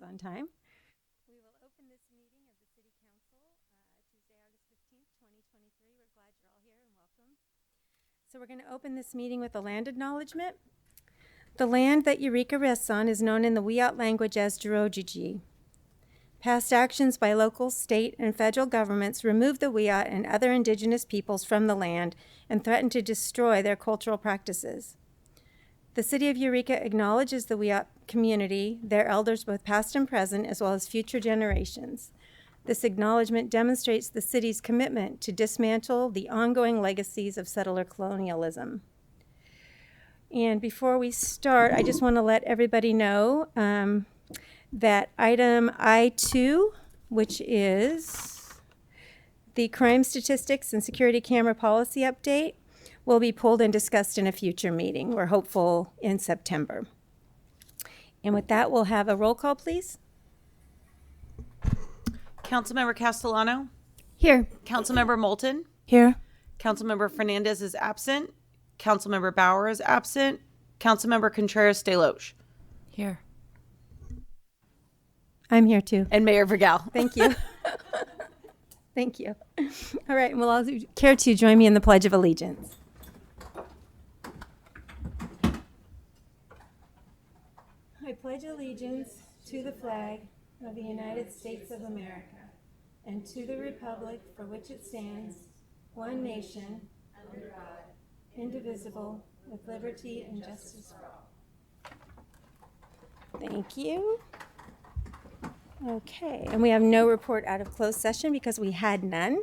on time. We will open this meeting of the City Council Tuesday, August 15th, 2023. We're glad you're all here and welcome. So we're going to open this meeting with a land acknowledgement. The land that Eureka rests on is known in the Wiyot language as Jirojiji. Past actions by local, state, and federal governments removed the Wiyot and other indigenous peoples from the land and threatened to destroy their cultural practices. The City of Eureka acknowledges the Wiyot community, their elders both past and present, as well as future generations. This acknowledgement demonstrates the city's commitment to dismantle the ongoing legacies of settler colonialism. And before we start, I just want to let everybody know that item I2, which is the crime statistics and security camera policy update, will be pulled and discussed in a future meeting. We're hopeful in September. And with that, we'll have a roll call, please. Councilmember Castellano. Here. Councilmember Moulton. Here. Councilmember Fernandez is absent. Councilmember Bauer is absent. Councilmember Contreras de Loche. Here. I'm here too. And Mayor Vergel. Thank you. Thank you. All right, will all care to join me in the Pledge of Allegiance? I pledge allegiance to the flag of the United States of America and to the republic for which it stands, one nation, under God, indivisible, with liberty and justice for all. Thank you. Okay, and we have no report out of closed session because we had none.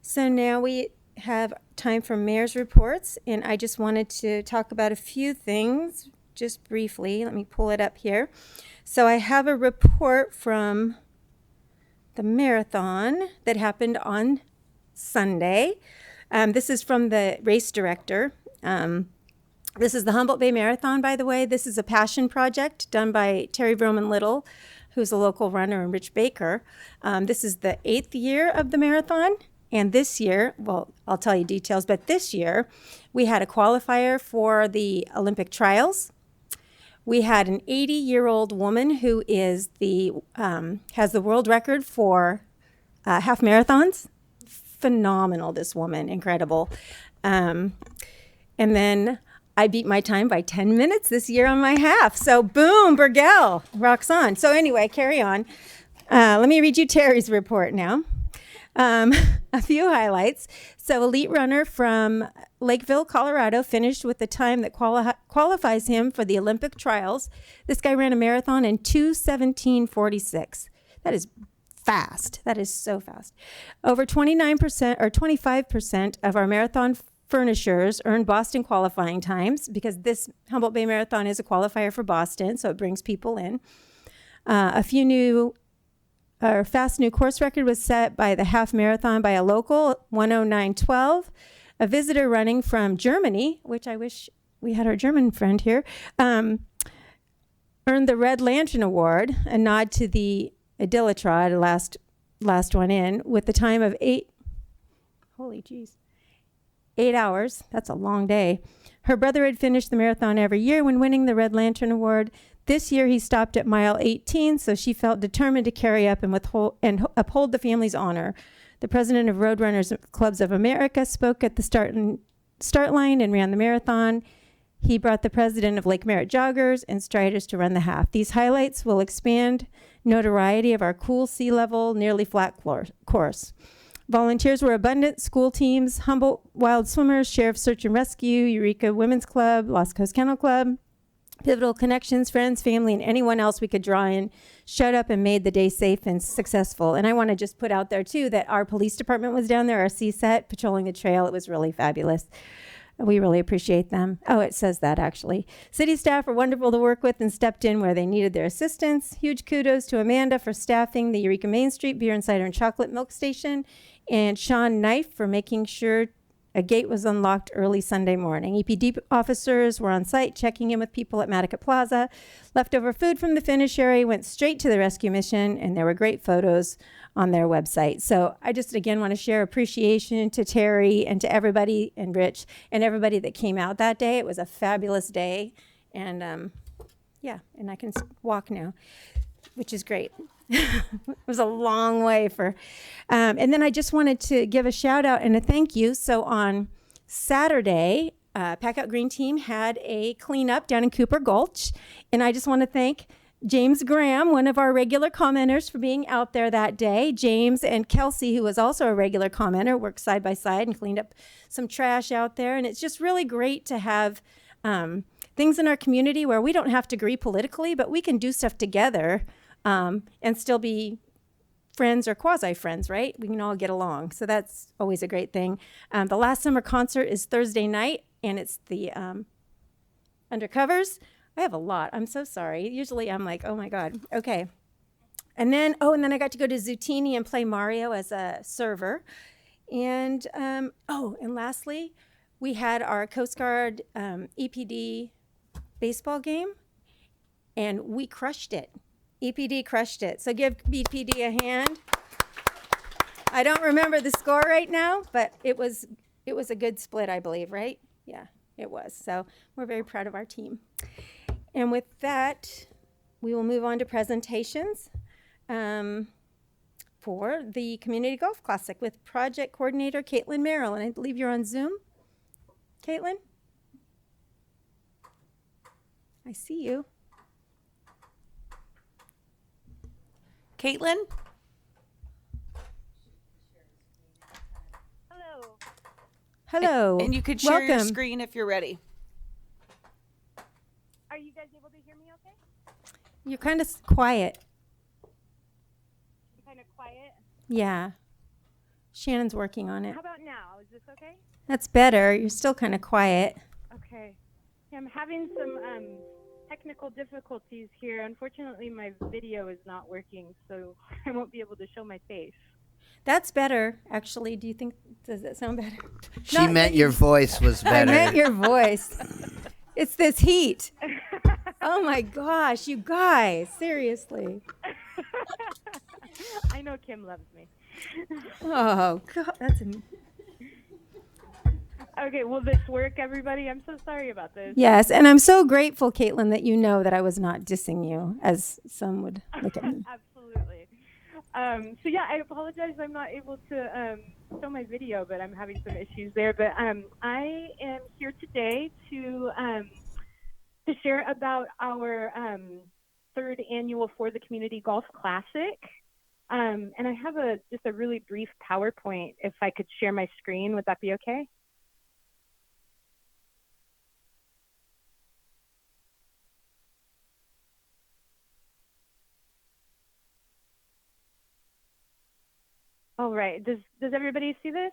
So now we have time for mayor's reports, and I just wanted to talk about a few things just briefly. Let me pull it up here. So I have a report from the marathon that happened on Sunday. This is from the race director. This is the Humboldt Bay Marathon, by the way. This is a passion project done by Terry Vroman Little, who's a local runner, and Rich Baker. This is the 8th year of the marathon. And this year, well, I'll tell you details, but this year we had a qualifier for the Olympic trials. We had an 80-year-old woman who is has the world record for half marathons. Phenomenal, this woman, incredible. And then I beat my time by 10 minutes this year on my half. So boom, Bergel, rocks on. So anyway, carry on. Let me read you Terry's report now. A few highlights. So elite runner from Lakeville, Colorado, finished with the time that qualifies him for the Olympic trials. This guy ran a marathon in 2:17:46. That is fast. That is so fast. Over 29% or 25% of our marathon furnishers earned Boston qualifying times because this Humboldt Bay Marathon is a qualifier for Boston, so it brings people in. Our fast new course record was set by the half marathon by a local, 1:09:12. A visitor running from Germany, which I wish we had our German friend here, earned the Red Lantern Award, a nod to the Iditarod, last one in, with the time of 8 hours. That's a long day. Her brother had finished the marathon every year when winning the Red Lantern Award. This year he stopped at mile 18, so she felt determined to carry up and uphold the family's honor. The president of Roadrunners Clubs of America spoke at the start line and ran the marathon. He brought the president of Lake Merritt joggers and striders to run the half. These highlights will expand notoriety of our cool sea level, nearly flat course. Volunteers were abundant. School teams, Humboldt Wild Swimmers, Sheriff Search and Rescue, Eureka Women's Club, Lost Coast Kennel Club, Pivotal Connections, friends, family, and anyone else we could draw in showed up and made the day safe and successful. And I want to just put out there, too, that our police department was down there, our CSET, patrolling the trail. It was really fabulous. We really appreciate them. Oh, it says that, actually. City staff were wonderful to work with and stepped in where they needed their assistance. Huge kudos to Amanda for staffing the Eureka Main Street Beer and Cider and Chocolate Milk Station, and Sean Knife for making sure a gate was unlocked early Sunday morning. EPD officers were on site checking in with people at Matticat Plaza. Leftover food from the finish area went straight to the rescue mission, and there were great photos on their website. So I just, again, want to share appreciation to Terry and to everybody, and Rich, and everybody that came out that day. It was a fabulous day, and yeah, and I can walk now. which is great. It was a long way for, and then I just wanted to give a shout out and a thank you. So on Saturday, Pack Out Green Team had a cleanup down in Cooper Gulch, and I just want to thank James Graham, one of our regular commenters, for being out there that day. James and Kelsey, who was also a regular commenter, worked side by side and cleaned up some trash out there. And it's just really great to have things in our community where we don't have to agree politically, but we can do stuff together and still be friends or quasi-friends, right? We can all get along. So that's always a great thing. The last summer concert is Thursday night, and it's the Undercovers. I have a lot. I'm so sorry. Usually I'm like, oh my God. Okay. And then I got to go to Zootini and play Mario as a server. And, and lastly, we had our Coast Guard EPD baseball game, and we crushed it. EPD crushed it. So give EPD a hand. I don't remember the score right now, but it was a good split, I believe, right? Yeah, it was. So we're very proud of our team. And with that, we will move on to presentations for the Community Golf Classic with Project Coordinator Caitlin Merrill. And I believe you're on Zoom. Caitlin? I see you. Caitlin? Hello. Hello. And you could share your Welcome. screen if you're ready. Are you guys able to hear me okay? You're kind of quiet. I'm kind of quiet. Yeah. Shannon's working on it. How about now? Is this okay? That's better. You're still kind of quiet. Okay. Yeah, I'm having some technical difficulties here. Unfortunately, my video is not working, so I won't be able to show my face. That's better, actually. Does that sound better? She Not meant that- your voice was I better. meant your voice. It's this heat. Oh my gosh, you guys, seriously. I know Kim loves me. Oh, God, Okay, will this work, everybody? I'm so sorry about this. Yes, and I'm so grateful, Caitlin, that you know that I was not dissing you, as some would look at me. Absolutely. So yeah, I apologize. I'm not able to show my video, but I'm having some issues there. But I am here today to share about our third annual For the Community Golf Classic. And I have just a really brief PowerPoint. If I could share my screen, would that be okay? All right. Does everybody see this?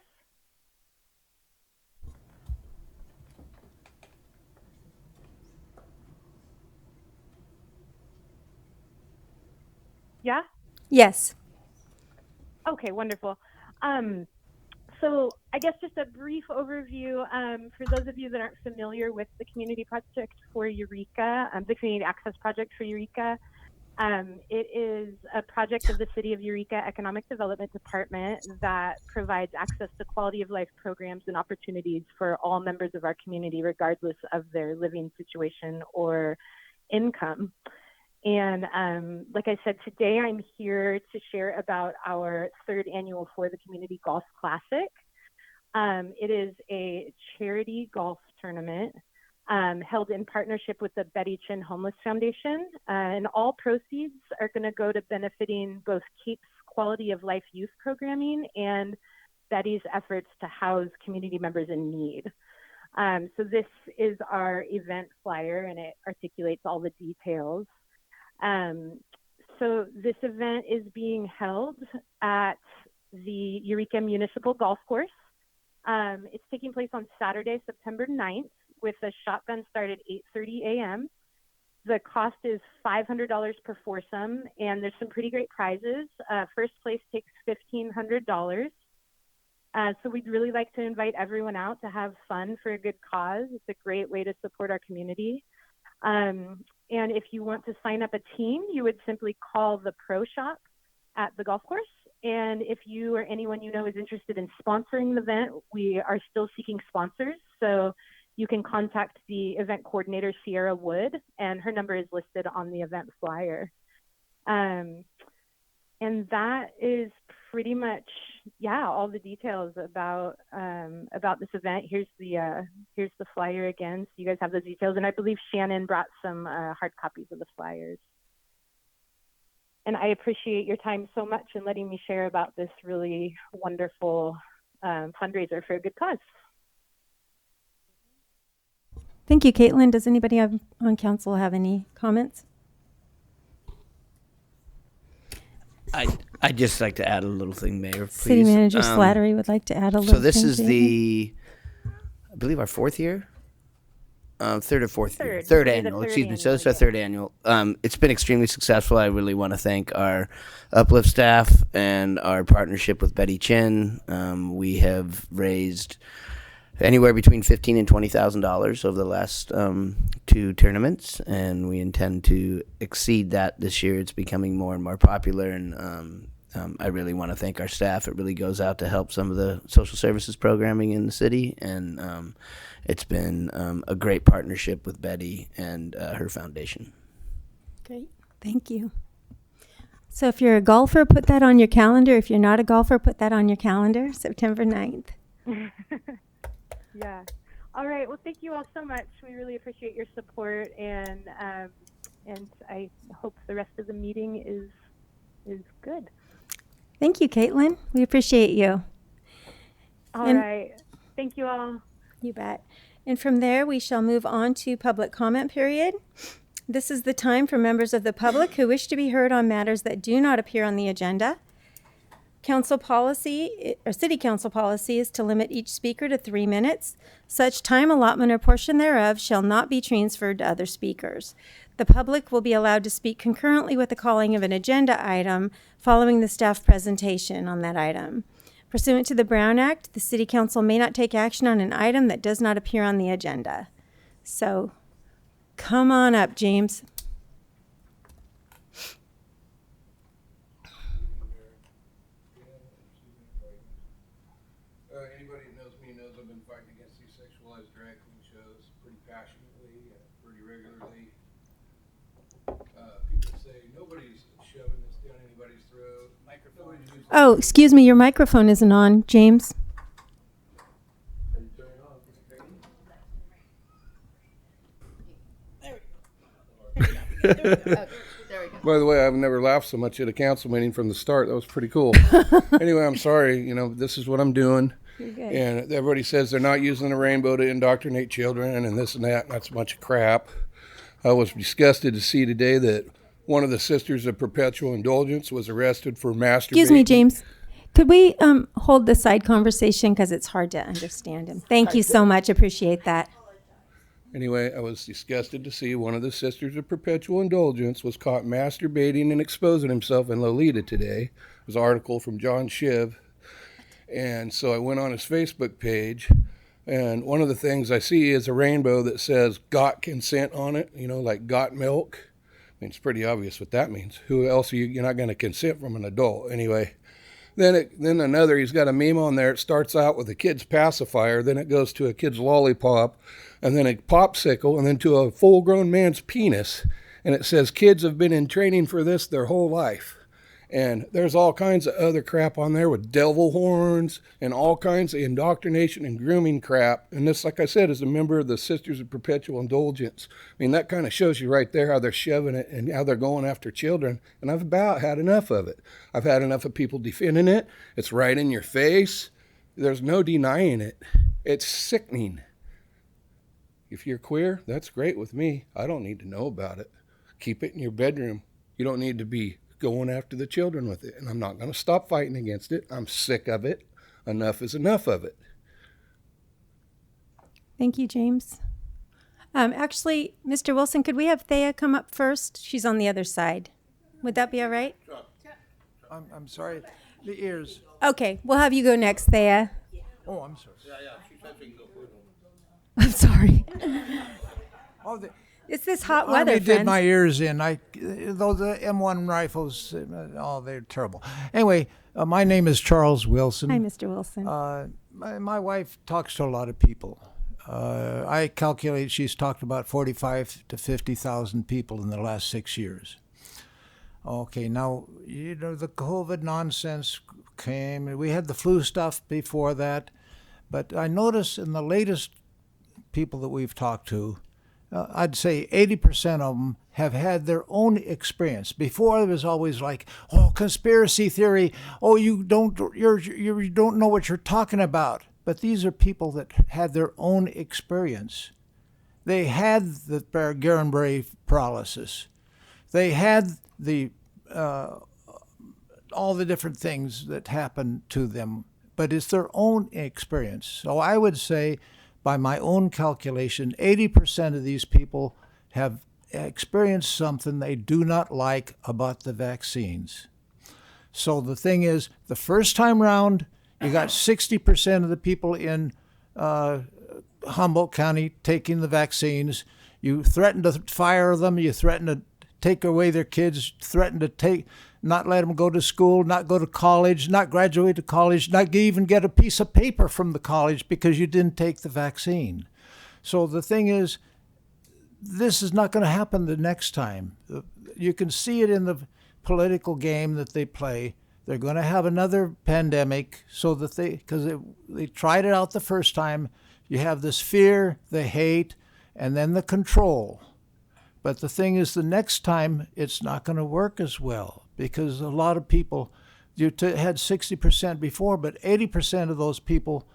Yeah? Yes. Okay, wonderful. So I guess just a brief overview for those of you that aren't familiar with the Community Project for Eureka, the Community Access Project for Eureka. It is a project of the City of Eureka Economic Development Department that provides access to quality of life programs and opportunities for all members of our community, regardless of their living situation or income. And like I said, today I'm here to share about our third annual For the Community Golf Classic. It is a charity golf tournament held in partnership with the Betty Chin Homeless Foundation. And all proceeds are going to go to benefiting both CAPE's quality of life youth programming and Betty's efforts to house community members in need. So this is our event flyer, and it articulates all the details. So this event is being held at the Eureka Municipal Golf Course. It's taking place on Saturday, September 9th, with a shotgun start at 8:30 a.m. The cost is $500 per foursome, and there's some pretty great prizes. First place takes $1,500. So we'd really like to invite everyone out to have fun for a good cause. It's a great way to support our community. And if you want to sign up a team, you would simply call the pro shop at the golf course. And if you or anyone you know is interested in sponsoring the event, we are still seeking sponsors. So you can contact the event coordinator, Sierra Wood, and her number is listed on the event flyer. And that is pretty much, yeah, all the details about this event. Here's the flyer again, so you guys have those details. And I believe Shannon brought some hard copies of the flyers. And I appreciate your time so much and letting me share about this really wonderful fundraiser for a good cause. Thank you, Caitlin. Does anybody on council have any comments? I'd just like to add a little thing, Mayor, please. City Manager Slattery would like to add a little So this thing is to I believe our fourth year? Third or fourth year? Third. Third It'll be the annual, third excuse me. So annual, it's our yeah. third annual. It's been extremely successful. I really want to thank our Uplift staff and our partnership with Betty Chin. We have raised anywhere between $15,000 and $20,000 over the last two tournaments, and we intend to exceed that this year. It's becoming more and more popular, and I really want to thank our staff. It really goes out to help some of the social services programming in the city, and it's been a great partnership with Betty and her foundation. Great. Thank you. So if you're a golfer, put that on your calendar. If you're not a golfer, put that on your calendar, September 9th. Yeah. All right. Well, thank you all so much. We really appreciate your support, and I hope the rest of the meeting is good. Thank you, Caitlin. We appreciate you. All And- right. Thank you all. You bet. And from there, we shall move on to public comment period. This is the time for members of the public who wish to be heard on matters that do not appear on the agenda. Council policy, or city council policy, is to limit each speaker to 3 minutes. Such time allotment or portion thereof shall not be transferred to other speakers. The public will be allowed to speak concurrently with the calling of an agenda item following the staff presentation on that item. Pursuant to the Brown Act, the City Council may not take action on an item that does not appear on the agenda. So, come on up, James. Anybody that knows me knows I've been fighting against these sexualized drag queen shows pretty passionately and pretty regularly. People say nobody's shoving this down anybody's throat. Nobody's using Oh, excuse me, your microphone isn't on, James. Are you turning on? By the way, I've never laughed so much at a council meeting from the start. That was pretty cool. Anyway, I'm sorry. You know, this is what I'm doing. You're good. And everybody says they're not using the rainbow to indoctrinate children and this and that, and that's a bunch of crap. I was disgusted to see today that one of the Sisters of Perpetual Indulgence was arrested for masturbating. Excuse me, James. Could we hold the side conversation because it's hard to understand him? Thank you so much. Appreciate that. Anyway, I was disgusted to see one of the Sisters of Perpetual Indulgence was caught masturbating and exposing himself in Lolita today. It was an article from John Shiv. And so I went on his Facebook page, and one of the things I see is a rainbow that says "got consent" on it, you know, like "got milk." I mean, it's pretty obvious what that means. Who else are you're not going to consent from an adult? Anyway, then another, he's got a meme on there. It starts out with a kid's pacifier, then it goes to a kid's lollipop, and then a popsicle, and then to a full-grown man's penis. And it says kids have been in training for this their whole life. And there's all kinds of other crap on there with devil horns and all kinds of indoctrination and grooming crap. And this, like I said, is a member of the Sisters of Perpetual Indulgence. I mean, that kind of shows you right there how they're shoving it and how they're going after children. And I've about had enough of it. I've had enough of people defending it. It's right in your face. There's no denying it. It's sickening. If you're queer, that's great with me. I don't need to know about it. Keep it in your bedroom. You don't need to be going after the children with it. And I'm not going to stop fighting against it. I'm sick of it. Enough is enough of it. Thank you, James. Actually, Mr. Wilson, could we have Thea come up first? She's on the other side. Would that be all right? I'm sorry. The ears. Okay, we'll have you go next, Thea. Oh, I'm sorry. I'm sorry. Oh, It's this hot I weather, did friends. my ears in. Those M1 rifles. They're terrible. Anyway, my name is Charles Wilson. Hi, Mr. Wilson. My wife talks to a lot of people. I calculate she's talked about 45 to 50,000 people in the last 6 years. Okay, now, the COVID nonsense came, and we had the flu stuff before that. But I notice in the latest people that we've talked to, I'd say 80% of them have had their own experience. Before it was always like, oh, conspiracy theory. Oh, you don't know what you're talking about. But these are people that had their own experience. They had the Guillain-Barré paralysis. They had the all the different things that happened to them, but it's their own experience. So I would say, by my own calculation, 80% of these people have experienced something they do not like about the vaccines. So the thing is, the first time round, you got 60% of the people in Humboldt County taking the vaccines. You threaten to fire them. You threaten to take away their kids, threaten to not let them go to school, not go to college, not graduate to college, not even get a piece of paper from the college because you didn't take the vaccine. So the thing is, this is not going to happen the next time. You can see it in the political game that they play. They're going to have another pandemic so that because they tried it out the first time. You have this fear, the hate, and then the control. But the thing is, the next time, it's not going to work as well because a lot of people, had 60% before, but 80% of those people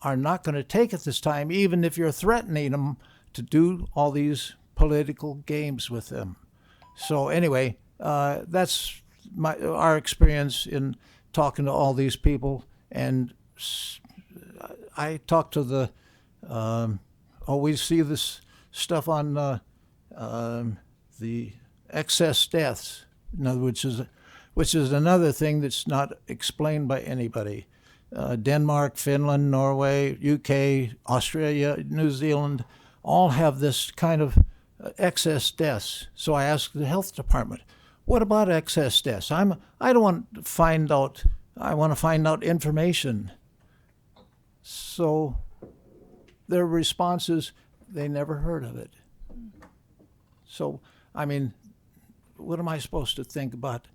are not going to take it this time, even if you're threatening them to do all these political games with them. So anyway, that's our experience in talking to all these people. And I talk to the, always see this stuff on the excess deaths, in other words, which is another thing that's not explained by anybody. Denmark, Finland, Norway, UK, Australia, New Zealand, all have this kind of excess deaths. So I asked the health department, what about excess deaths? I don't want to find out. I want to find out information. So their response is they never heard of it. So, I mean, what am I supposed to think about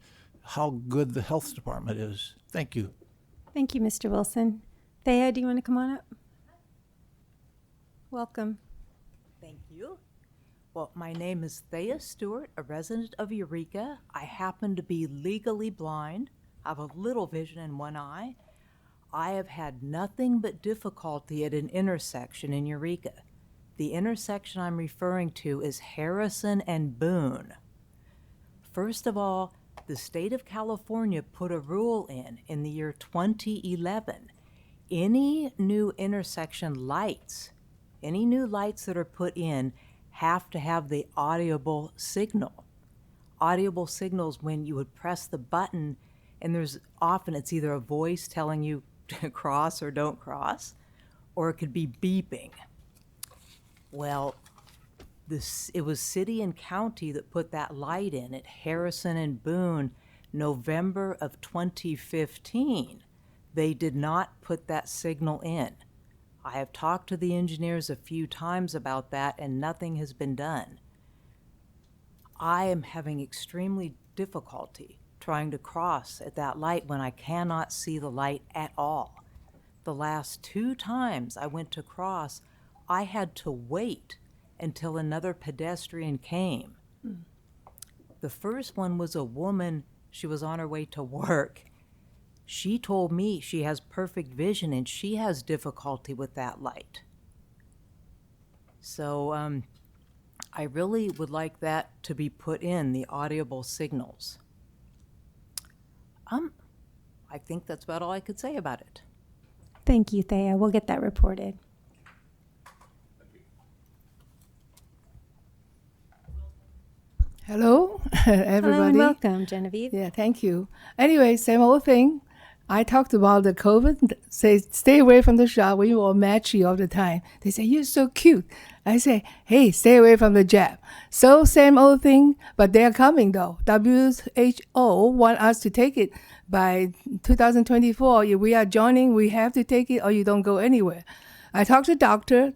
how good the health department is? Thank you. Thank you, Mr. Wilson. Thea, do you want to come on up? Welcome. Thank you. Well, my name is Thea Stewart, a resident of Eureka. I happen to be legally blind. I have a little vision in one eye. I have had nothing but difficulty at an intersection in Eureka. The intersection I'm referring to is Harrison and Boone. First of all, the state of California put a rule in the year 2011. Any new intersection lights, any new lights that are put in have to have the audible signal. Audible signals when you would press the button, and there's often it's either a voice telling you to cross or don't cross, or it could be beeping. Well, it was city and county that put that light in at Harrison and Boone, November of 2015. They did not put that signal in. I have talked to the engineers a few times about that, and nothing has been done. I am having extremely difficulty trying to cross at that light when I cannot see the light at all. The last 2 times I went to cross, I had to wait until another pedestrian came. The first one was a woman. She was on her way to work. She told me she has perfect vision and she has difficulty with that light. So I really would like that to be put in, the audible signals. I think that's about all I could say about it. Thank you, Thea. We'll get that reported. Hello, everybody. Hello and welcome, Genevieve. Yeah, thank you. Anyway, same old thing. I talked about the COVID. Say, stay away from the shop. We will match you all the time. They say, you're so cute. I say, hey, stay away from the jab. So same old thing, but they're coming though. WHO want us to take it by 2024. If we are joining, we have to take it or you don't go anywhere. I talked to the doctor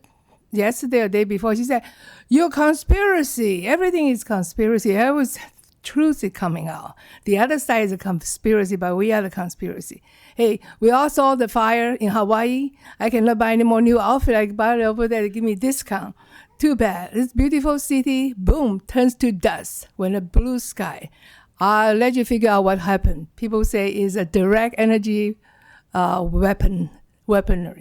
yesterday or the day before. She said, you're conspiracy. Everything is conspiracy. I was truth is coming out. The other side is a conspiracy, but we are the conspiracy. Hey, we all saw the fire in Hawaii. I cannot buy any more new outfit. I can buy it over there to give me discount. Too bad. This beautiful city, boom, turns to dust when a blue sky. I'll let you figure out what happened. People say it's a direct energy weaponry.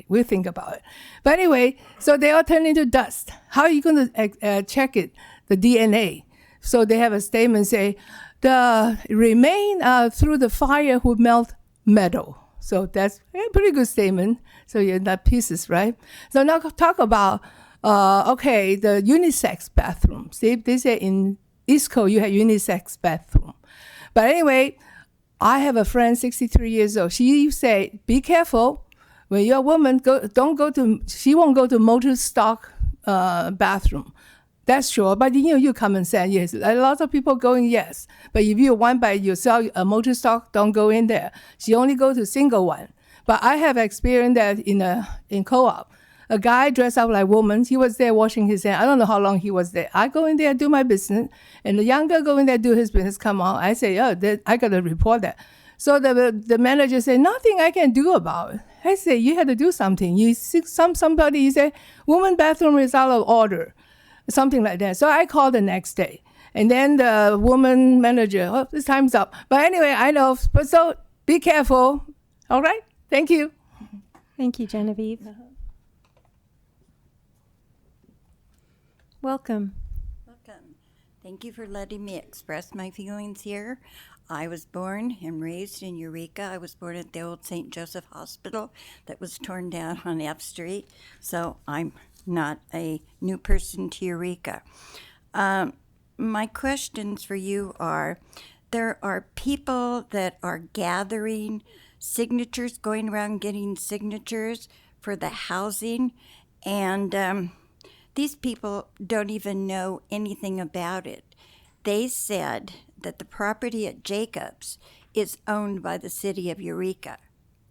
We think about it. But anyway, so they all turn into dust. How are you going to check it? The DNA. So they have a statement say, the remain through the fire who melt metal. So that's a pretty good statement. So you're not pieces, right? So now talk about, the unisex bathroom. See, they say in East Coast you have unisex bathroom. But anyway, I have a friend, 63 years old. She say, be careful. When you're a woman, she won't go to motor stock bathroom. That's sure. But you come and say yes. A lot of people going yes. But if you want by yourself a motor stock, don't go in there. She only go to single one. But I have experienced that in co-op. A guy dressed up like a woman. He was there washing his hands. I don't know how long he was there. I go in there, do my business. And the young girl go in there, do his business, come out. I say, I got to report that. So the manager said, nothing I can do about it. I say, you had to do something. You see somebody, you say, woman bathroom is out of order. Something like that. So I called the next day. And then the woman manager, this time's up. But anyway, I know. But so be careful. All right? Thank you. Thank you, Genevieve. Welcome. Welcome. Thank you for letting me express my feelings here. I was born and raised in Eureka. I was born at the old St. Joseph Hospital that was torn down on F Street. So I'm not a new person to Eureka. My questions for you are, there are people that are gathering signatures, going around getting signatures for the housing, and these people don't even know anything about it. They said that the property at Jacobs is owned by the city of Eureka,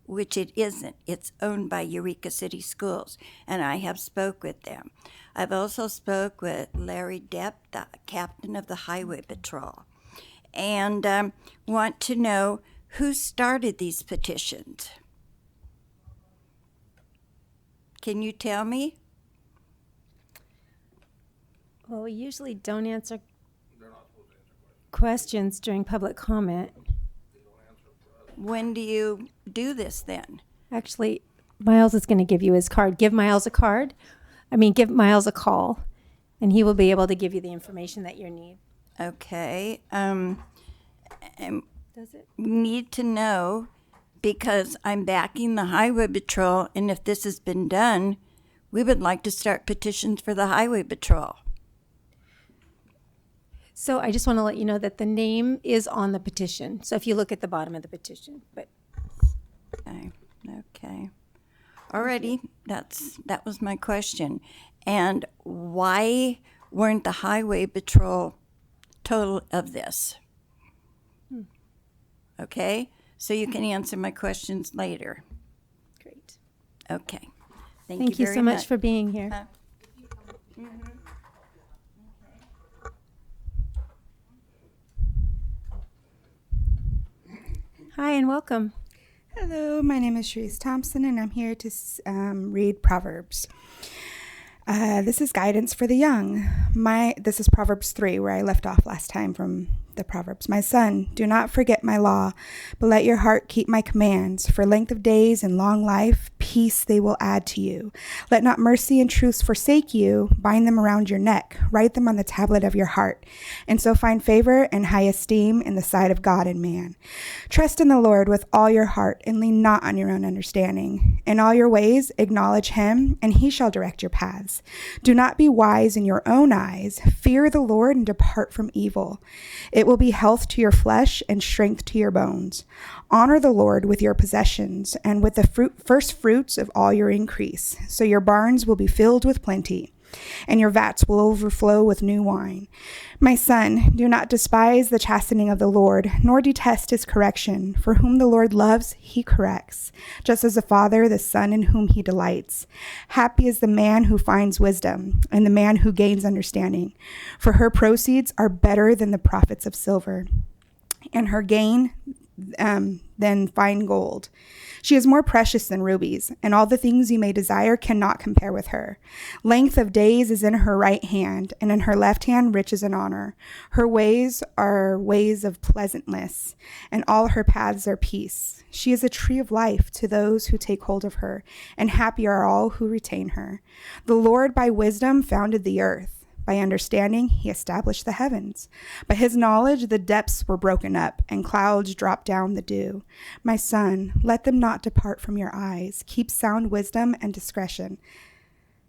which it isn't. It's owned by Eureka City Schools, and I have spoke with them. I've also spoke with Larry Depp, the captain of the Highway Patrol, and want to know who started these petitions. Can you tell me? Well, we usually don't answer questions during public comment. When do you do this then? Actually, Miles is going to give you his card. Give Miles a card. Give Miles a call, and he will be able to give you the information that you need. Okay. Does it? Need to know, because I'm backing the Highway Patrol, and if this has been done, we would like to start petitions for the Highway Patrol. So I just want to let you know that the name is on the petition. So if you look at the bottom of the petition, but Okay. Alrighty, that was my question. And why weren't the Highway Patrol told of this? Okay, so you can answer my questions later. great. Okay. Thank you very so much for being here. Hi, and welcome. Hello, my name is Sharice Thompson, and I'm here to read Proverbs. This is guidance for the young. This is Proverbs 3, where I left off last time from the Proverbs. My son, do not forget my law, but let your heart keep my commands. For length of days and long life, peace they will add to you. Let not mercy and truth forsake you. Bind them around your neck. Write them on the tablet of your heart. And so find favor and high esteem in the sight of God and man. Trust in the Lord with all your heart and lean not on your own understanding. In all your ways acknowledge him, and he shall direct your paths. Do not be wise in your own eyes. Fear the Lord and depart from evil. It will be health to your flesh and strength to your bones. Honor the Lord with your possessions and with the first fruits of all your increase, so your barns will be filled with plenty. and your vats will overflow with new wine. My son, do not despise the chastening of the Lord, nor detest his correction. For whom the Lord loves, he corrects, just as a father the son in whom he delights. Happy is the man who finds wisdom, and the man who gains understanding. For her proceeds are better than the profits of silver, and her gain than fine gold. She is more precious than rubies, and all the things you may desire cannot compare with her. Length of days is in her right hand, and in her left hand riches and honor. Her ways are ways of pleasantness, and all her paths are peace. She is a tree of life to those who take hold of her, and happy are all who retain her. The Lord by wisdom founded the earth. By understanding, he established the heavens. By his knowledge, the depths were broken up, and clouds dropped down the dew. My son, let them not depart from your eyes. Keep sound wisdom and discretion,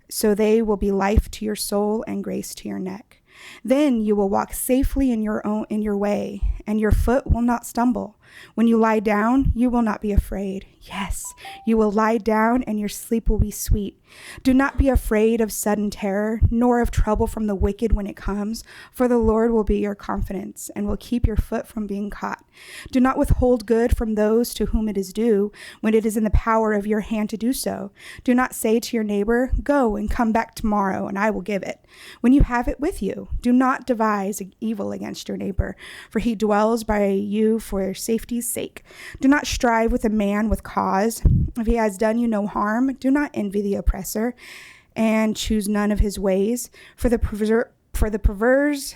so they will be life to your soul and grace to your neck. Then you will walk safely in your way, and your foot will not stumble. When you lie down, you will not be afraid. Yes, you will lie down, and your sleep will be sweet. Do not be afraid of sudden terror, nor of trouble from the wicked when it comes, for the Lord will be your confidence, and will keep your foot from being caught. Do not withhold good from those to whom it is due, when it is in the power of your hand to do so. Do not say to your neighbor, go and come back tomorrow, and I will give it, when you have it with you. Do not devise evil against your neighbor, for he dwells by you for safety's sake. Do not strive with a man with cause. If he has done you no harm, do not envy the oppressor, and choose none of his ways. For the perverse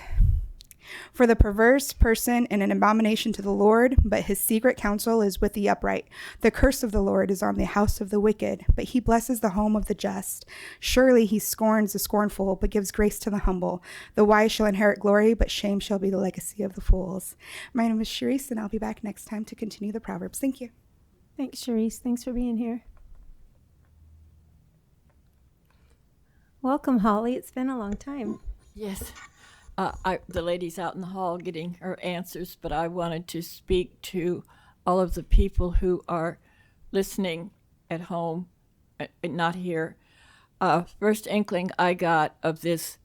person and an abomination to the Lord, but his secret counsel is with the upright. The curse of the Lord is on the house of the wicked, but he blesses the home of the just. Surely he scorns the scornful, but gives grace to the humble. The wise shall inherit glory, but shame shall be the legacy of the fools. My name is Sharice, and I'll be back next time to continue the Proverbs. Thank you. Thanks, Sharice. Thanks for being here. Welcome, Holly. It's been a long time. Yes. The lady's out in the hall getting her answers, but I wanted to speak to all of the people who are listening at home, not here. First inkling I got of this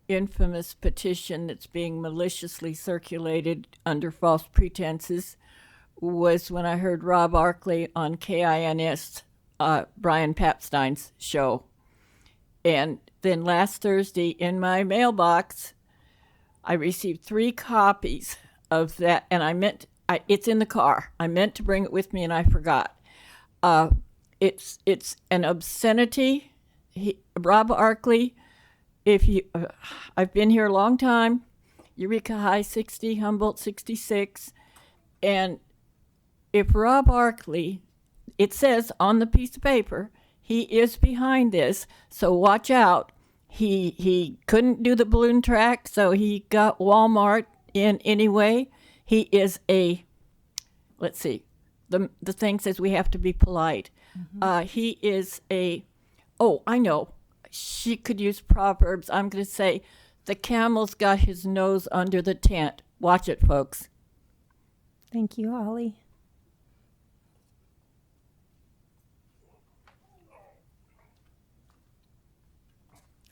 infamous petition that's being maliciously circulated under false pretenses was when I heard Rob Arkley on KINS, Brian Papstein's show. And then last Thursday in my mailbox, I received 3 copies of that, and it's in the car. I meant to bring it with me, and I forgot. It's an obscenity. Rob Arkley, I've been here a long time. Eureka High 60, Humboldt 66, and if Rob Arkley, it says on the piece of paper, he is behind this, so watch out. He couldn't do the balloon track, so he got Walmart in anyway. He is let's see, the thing says we have to be polite. Mm-hmm. He is I know, she could use Proverbs. I'm going to say, the camel's got his nose under the tent. Watch it, folks. Thank you, Holly.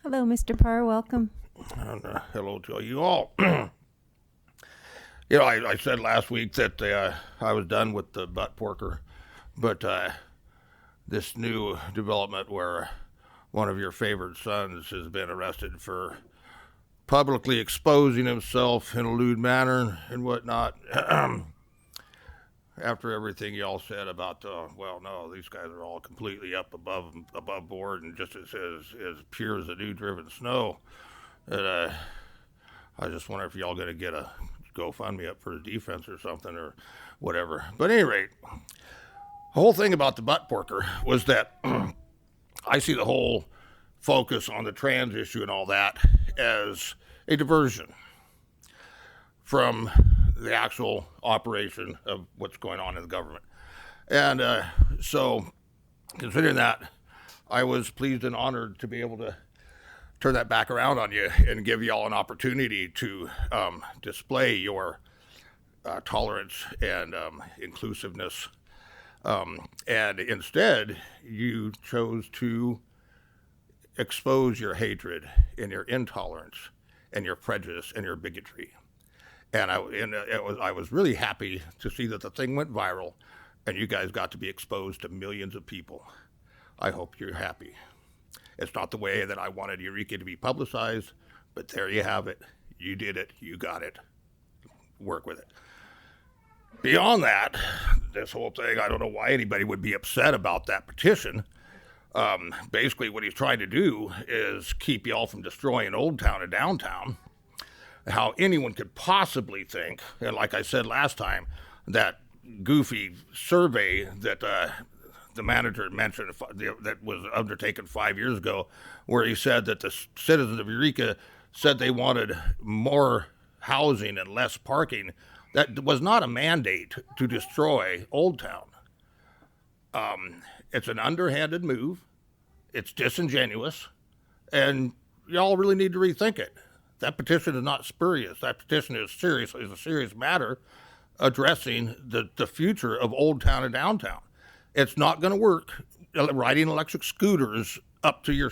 Hello, Mr. Parr. Welcome. And, hello to you all. I said last week that I was done with the butt porker, but this new development where one of your favorite sons has been arrested for publicly exposing himself in a lewd manner and whatnot. After everything y'all said about, no, these guys are all completely up above board and just as pure as the dew-driven snow. And I just wonder if y'all going to get a GoFundMe up for the defense or something or whatever. But at any rate, the whole thing about the butt porker was that I see the whole focus on the trans issue and all that as a diversion from the actual operation of what's going on in the government. And so considering that, I was pleased and honored to be able to turn that back around on you and give y'all an opportunity to display your tolerance and inclusiveness. And instead, you chose to expose your hatred and your intolerance and your prejudice and your bigotry. And I was really happy to see that the thing went viral and you guys got to be exposed to millions of people. I hope you're happy. It's not the way that I wanted Eureka to be publicized, but there you have it. You did it. You got it. Work with it. Beyond that, this whole thing, I don't know why anybody would be upset about that petition. Basically, what he's trying to do is keep y'all from destroying Old Town and downtown. How anyone could possibly think, and like I said last time, that goofy survey that the manager mentioned that was undertaken 5 years ago, where he said that the citizens of Eureka said they wanted more housing and less parking. That was not a mandate to destroy Old Town. It's an underhanded move. It's disingenuous, and y'all really need to rethink it. That petition is not spurious. That petition is a serious matter addressing the future of Old Town and downtown. It's not going to work riding electric scooters up to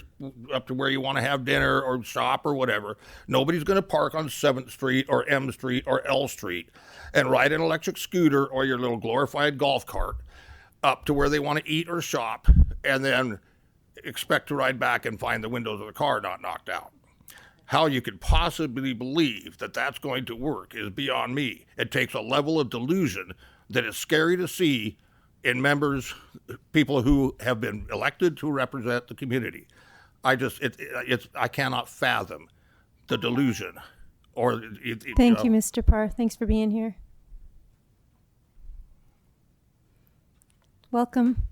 where you want to have dinner or shop or whatever. Nobody's going to park on 7th Street or M Street or L Street and ride an electric scooter or your little glorified golf cart up to where they want to eat or shop and then expect to ride back and find the windows of the car not knocked out. How you could possibly believe that that's going to work is beyond me. It takes a level of delusion that is scary to see in people who have been elected to represent the community. I cannot fathom the delusion. Thank you, Mr. Parr. Thanks for being here. Welcome.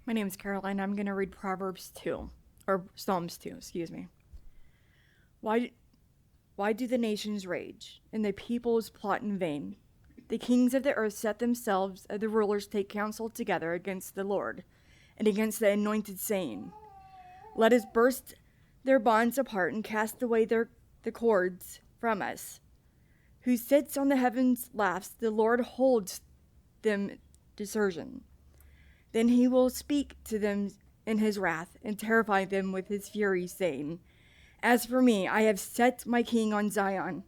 My name is Caroline. I'm going to read Proverbs 2, or Psalms 2, excuse me. Why do the nations rage, and the peoples plot in vain? The kings of the earth set themselves, and the rulers take counsel together against the Lord, and against the anointed, saying, let us burst their bonds apart, and cast away the cords from us. Who sits on the heavens laughs, the Lord holds them dispersion. Then he will speak to them in his wrath, and terrify them with his fury, saying, as for me, I have set my king on Zion,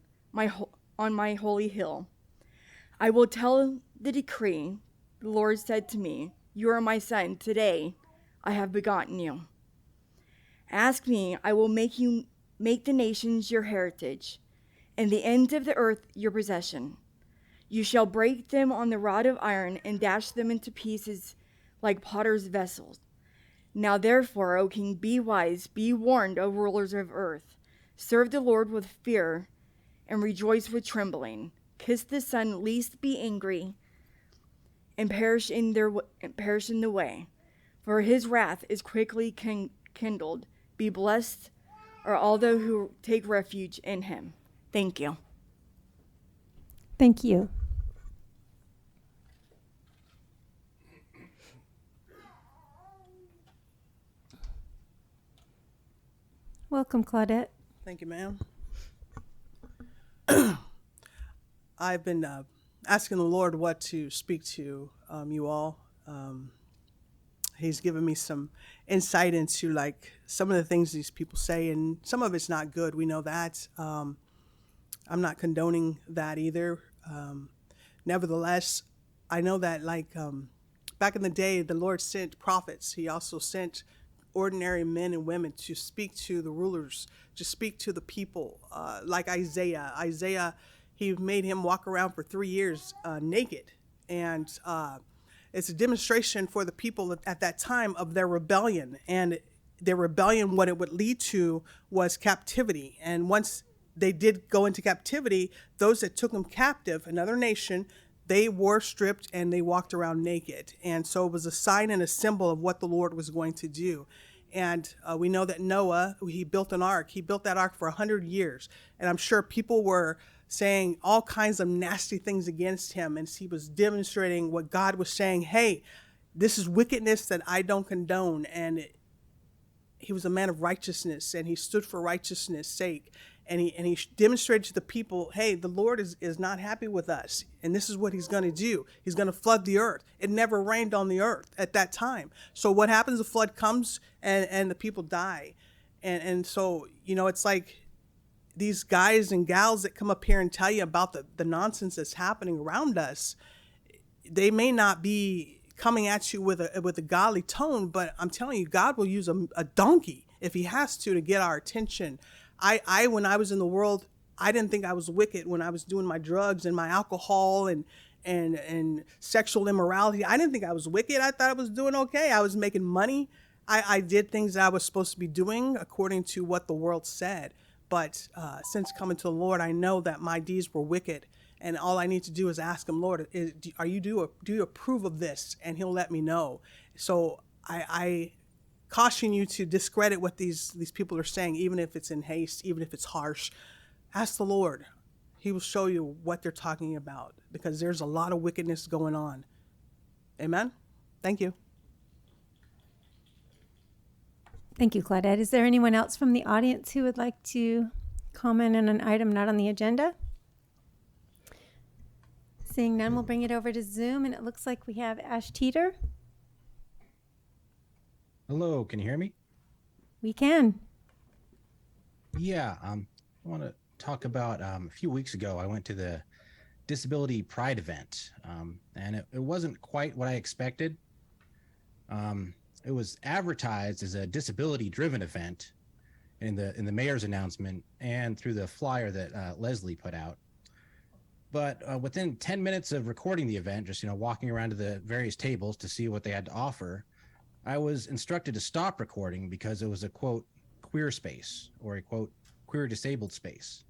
on my holy hill. I will tell the decree. The Lord said to me, you are my son. Today I have begotten you. Ask me, I will make the nations your heritage, and the ends of the earth your possession. You shall break them on the rod of iron, and dash them into pieces like potter's vessels. Now therefore, O king, be wise, be warned, O rulers of earth. Serve the Lord with fear, and rejoice with trembling. Kiss the Son, lest be angry, and perish in the way. For his wrath is quickly kindled. Be blessed are all those who take refuge in him. Thank you. Thank you. Welcome, Claudette. Thank you, ma'am. I've been asking the Lord what to speak to you all. He's given me some insight into like some of the things these people say, and some of it's not good. We know that. I'm not condoning that either. Nevertheless, I know that like back in the day, the Lord sent prophets. He also sent ordinary men and women to speak to the rulers, to speak to the people, like Isaiah. Isaiah, he made him walk around for 3 years naked. And it's a demonstration for the people at that time of their rebellion. And their rebellion, what it would lead to was captivity. And once they did go into captivity, those that took them captive, another nation, they wore stripped and they walked around naked. And so it was a sign and a symbol of what the Lord was going to do. And we know that Noah, he built an ark. He built that ark for 100 years. And I'm sure people were saying all kinds of nasty things against him. And he was demonstrating what God was saying, hey, this is wickedness that I don't condone. And he was a man of righteousness, and he stood for righteousness' sake. he demonstrated to the people, hey, the Lord is not happy with us, and this is what he's going to do. He's going to flood the earth. It never rained on the earth at that time. So what happens? The flood comes, and the people die. And so, it's like these guys and gals that come up here and tell you about the nonsense that's happening around us, they may not be coming at you with a godly tone, but I'm telling you, God will use a donkey if he has to get our attention. I when I was in the world, I didn't think I was wicked when I was doing my drugs and my alcohol and sexual immorality. I didn't think I was wicked. I thought I was doing okay. I was making money. I did things that I was supposed to be doing according to what the world said. But since coming to the Lord, I know that my deeds were wicked. And all I need to do is ask him, Lord, do you approve of this? And he'll let me know. So I caution you to discredit what these people are saying, even if it's in haste, even if it's harsh. Ask the Lord. He will show you what they're talking about, because there's a lot of wickedness going on. Amen? Thank you. Thank you, Claudette. Is there anyone else from the audience who would like to comment on an item not on the agenda? Seeing none, we'll bring it over to Zoom, and it looks like we have Ash Teeter. Hello, can you hear me? We can. Yeah, I want to talk about a few weeks ago, I went to the Disability Pride event, and it wasn't quite what I expected. It was advertised as a disability-driven event in the mayor's announcement and through the flyer that Leslie put out. But within 10 minutes of recording the event, just walking around to the various tables to see what they had to offer, I was instructed to stop recording because it was a quote queer space, or a quote queer disabled space.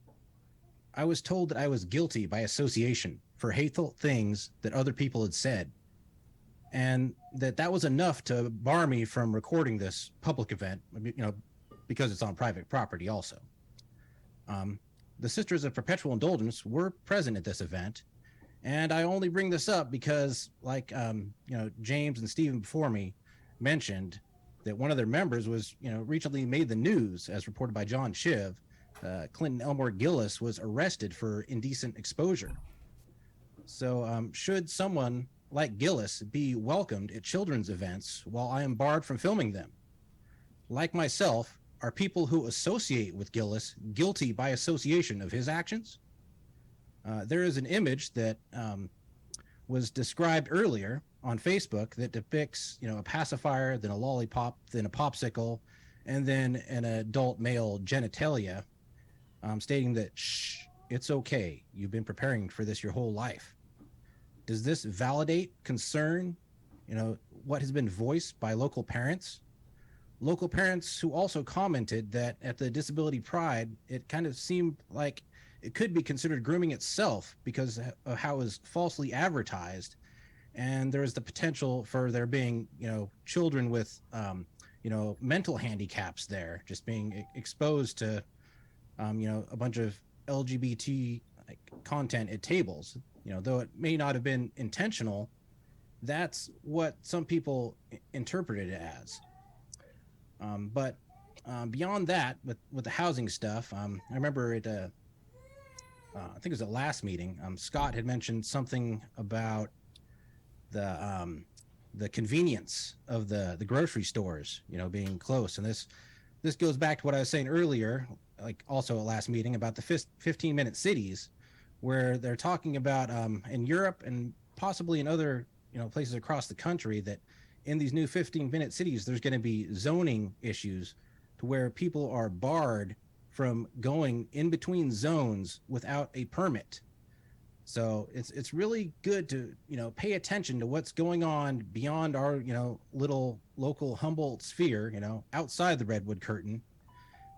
I was told that I was guilty by association for hateful things that other people had said, and that was enough to bar me from recording this public event, because it's on private property also. The Sisters of Perpetual Indulgence were present at this event, and I only bring this up because, like James and Stephen before me mentioned, that one of their members was recently made the news, as reported by John Shiv. Clinton Elmore Gillis was arrested for indecent exposure. So should someone like Gillis be welcomed at children's events while I am barred from filming them? Like myself, are people who associate with Gillis guilty by association of his actions? There is an image that was described earlier on Facebook that depicts, a pacifier, then a lollipop, then a popsicle, and then an adult male genitalia, stating that, shh, it's okay. You've been preparing for this your whole life. Does this validate concern, what has been voiced by local parents? Local parents who also commented that at the Disability Pride, it kind of seemed like it could be considered grooming itself because of how it was falsely advertised. And there is the potential for there being, children with, mental handicaps there, just being exposed to, a bunch of LGBT content at tables. Though it may not have been intentional, that's what some people interpreted it as. But beyond that, with the housing stuff, I remember at I think it was the last meeting, Scott had mentioned something about the convenience of the grocery stores, being close. And this goes back to what I was saying earlier, like also at last meeting, about the 15-minute cities, where they're talking about in Europe and possibly in other places across the country, that in these new 15-minute cities, there's going to be zoning issues to where people are barred from going in between zones without a permit. So it's really good to, pay attention to what's going on beyond our, little local Humboldt sphere, outside the Redwood curtain,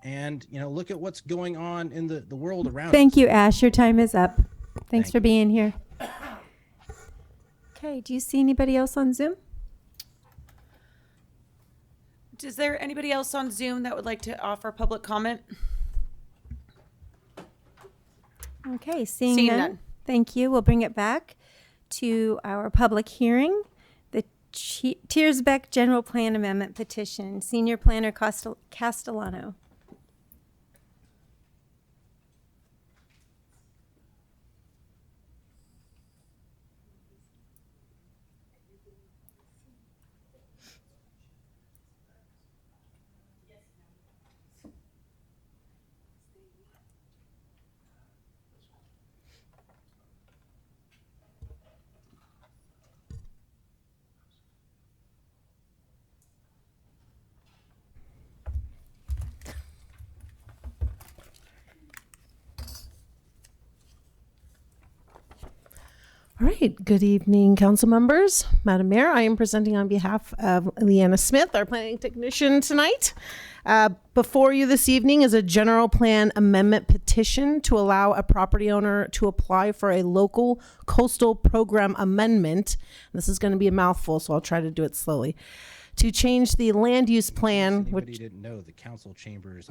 and, look at what's going on in the world around us. Thank you, Ash. Your time is up. Thanks for being here. Okay, do you see anybody else on Zoom? Is there anybody else on Zoom that would like to offer public comment? Okay, seeing none. Thank you. We'll bring it back to our public hearing. The Tiersbeck General Plan Amendment Petition. Senior Planner Castellano. All right. Good evening, council members. Madam Mayor, I am presenting on behalf of Leanna Smith, our planning technician tonight. Before you this evening is a general plan amendment petition to allow a property owner to apply for a local coastal program amendment. This is going to be a mouthful, so I'll try to do it slowly. To change the land use plan, Anybody which didn't know, the council chambers.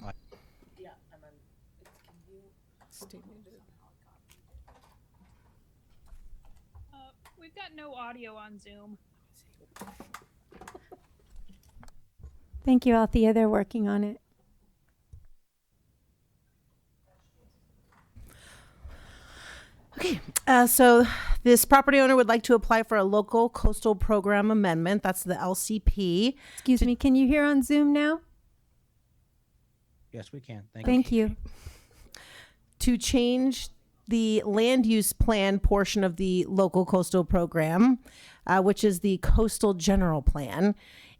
We've got no audio on Zoom. Thank you, Althea. They're working on it. Okay, so this property owner would like to apply for a local coastal program amendment. That's the LCP. Excuse me, can you hear on Zoom now? Yes, we can. Thank you. To change the land use plan portion of the local coastal program, which is the coastal general plan,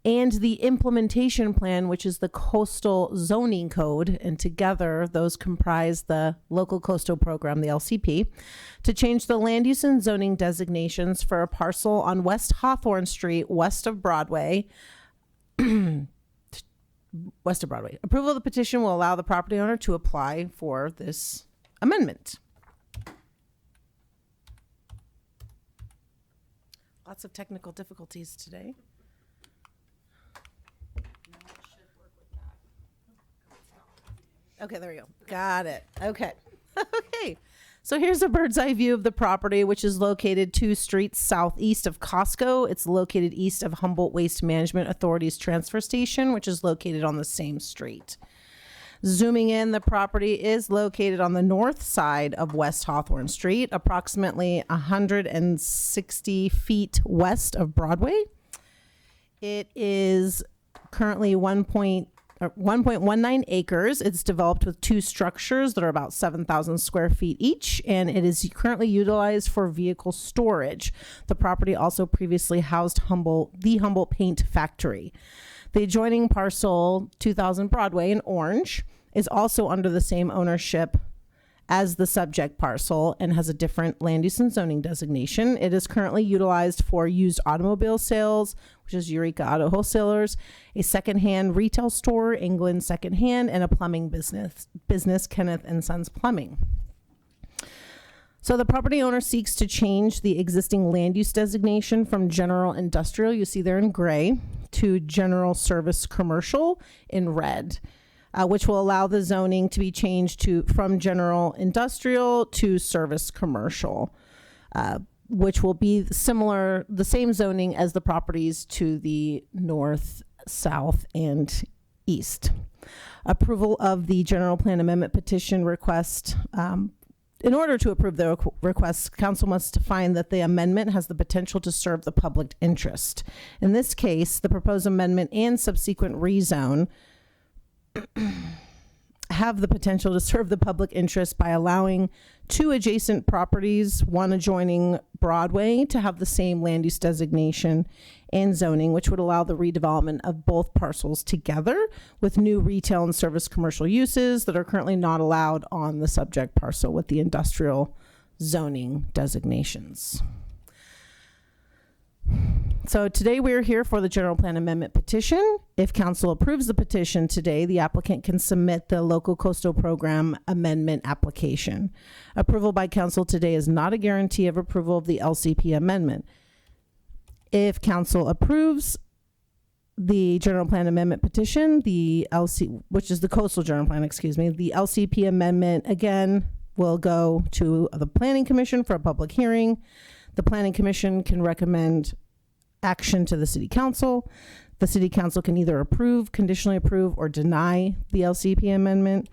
and the implementation plan, which is the coastal zoning code. And together, those comprise the local coastal program, the LCP, to change the land use and zoning designations for a parcel on West Hawthorne Street, west of Broadway. West of Broadway. Approval of the petition will allow the property owner to apply for this amendment. Lots of technical difficulties today. Okay, there we go. Got it. Okay. Okay. So here's a bird's eye view of the property, which is located 2 streets southeast of Costco. It's located east of Humboldt Waste Management Authority's transfer station, which is located on the same street. Zooming in, the property is located on the north side of West Hawthorne Street, approximately 160 feet west of Broadway. It is currently 1.19 acres. It's developed with 2 structures that are about 7,000 square feet each, and it is currently utilized for vehicle storage. The property also previously housed the Humboldt Paint Factory. The adjoining parcel, 2000 Broadway in orange, is also under the same ownership as the subject parcel and has a different land use and zoning designation. It is currently utilized for used automobile sales, which is Eureka Auto Wholesalers, a secondhand retail store, England Secondhand, and a plumbing business, Kenneth and Sons Plumbing. So the property owner seeks to change the existing land use designation from general industrial, you see there in gray, to general service commercial in red. Which will allow the zoning to be changed from general industrial to service commercial, which will be the same zoning as the properties to the north, south, and east. Approval of the general plan amendment petition request. In order to approve the request, council must find that the amendment has the potential to serve the public interest. In this case, the proposed amendment and subsequent rezone have the potential to serve the public interest by allowing 2 adjacent properties, one adjoining Broadway, to have the same land use designation and zoning, which would allow the redevelopment of both parcels together with new retail and service commercial uses that are currently not allowed on the subject parcel with the industrial zoning designations. So today we're here for the general plan amendment petition. If council approves the petition today, the applicant can submit the local coastal program amendment application. Approval by council today is not a guarantee of approval of the LCP amendment. If council approves the general plan amendment petition, which is the coastal general plan, the LCP amendment again will go to the planning commission for a public hearing. The planning commission can recommend action to the city council. The city council can either approve, conditionally approve, or deny the LCP amendment.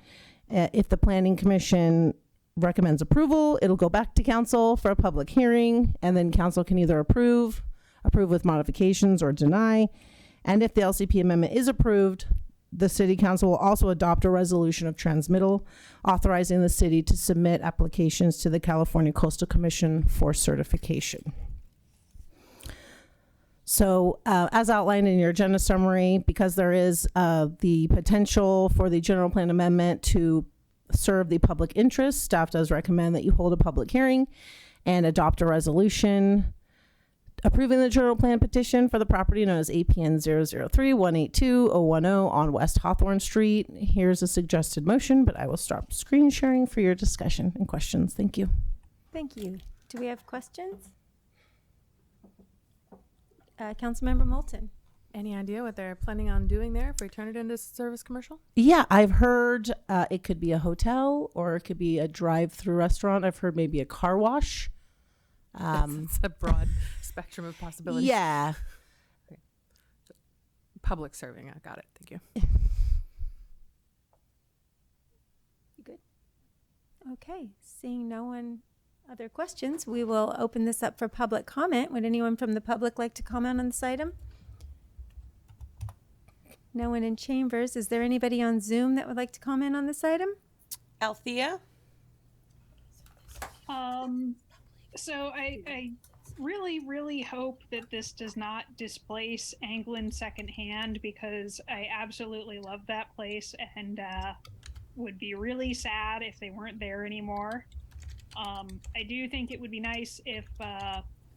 If the planning commission recommends approval, it'll go back to council for a public hearing, and then council can either approve with modifications, or deny. And if the LCP amendment is approved, the city council will also adopt a resolution of transmittal authorizing the city to submit applications to the California Coastal Commission for certification. So as outlined in your agenda summary, because there is the potential for the general plan amendment to serve the public interest, staff does recommend that you hold a public hearing and adopt a resolution approving the general plan petition for the property known as APN 003-182-010 on West Hawthorne Street. Here's a suggested motion, but I will stop screen sharing for your discussion and questions. Thank you. Thank you. Do we have questions? Councilmember Moulton. Any idea what they're planning on doing there if we turn it into service commercial? Yeah, I've heard it could be a hotel or it could be a drive-through restaurant. I've heard maybe a car wash. It's a broad spectrum of possibilities. Yeah. Okay. Public serving. I got it. Thank you. You good? Okay. Seeing no one other questions, we will open this up for public comment. Would anyone from the public like to comment on this item? No one in chambers. Is there anybody on Zoom that would like to comment on this item? Althea? So I really hope that this does not displace Anglin secondhand, because I absolutely love that place and would be really sad if they weren't there anymore. I do think it would be nice if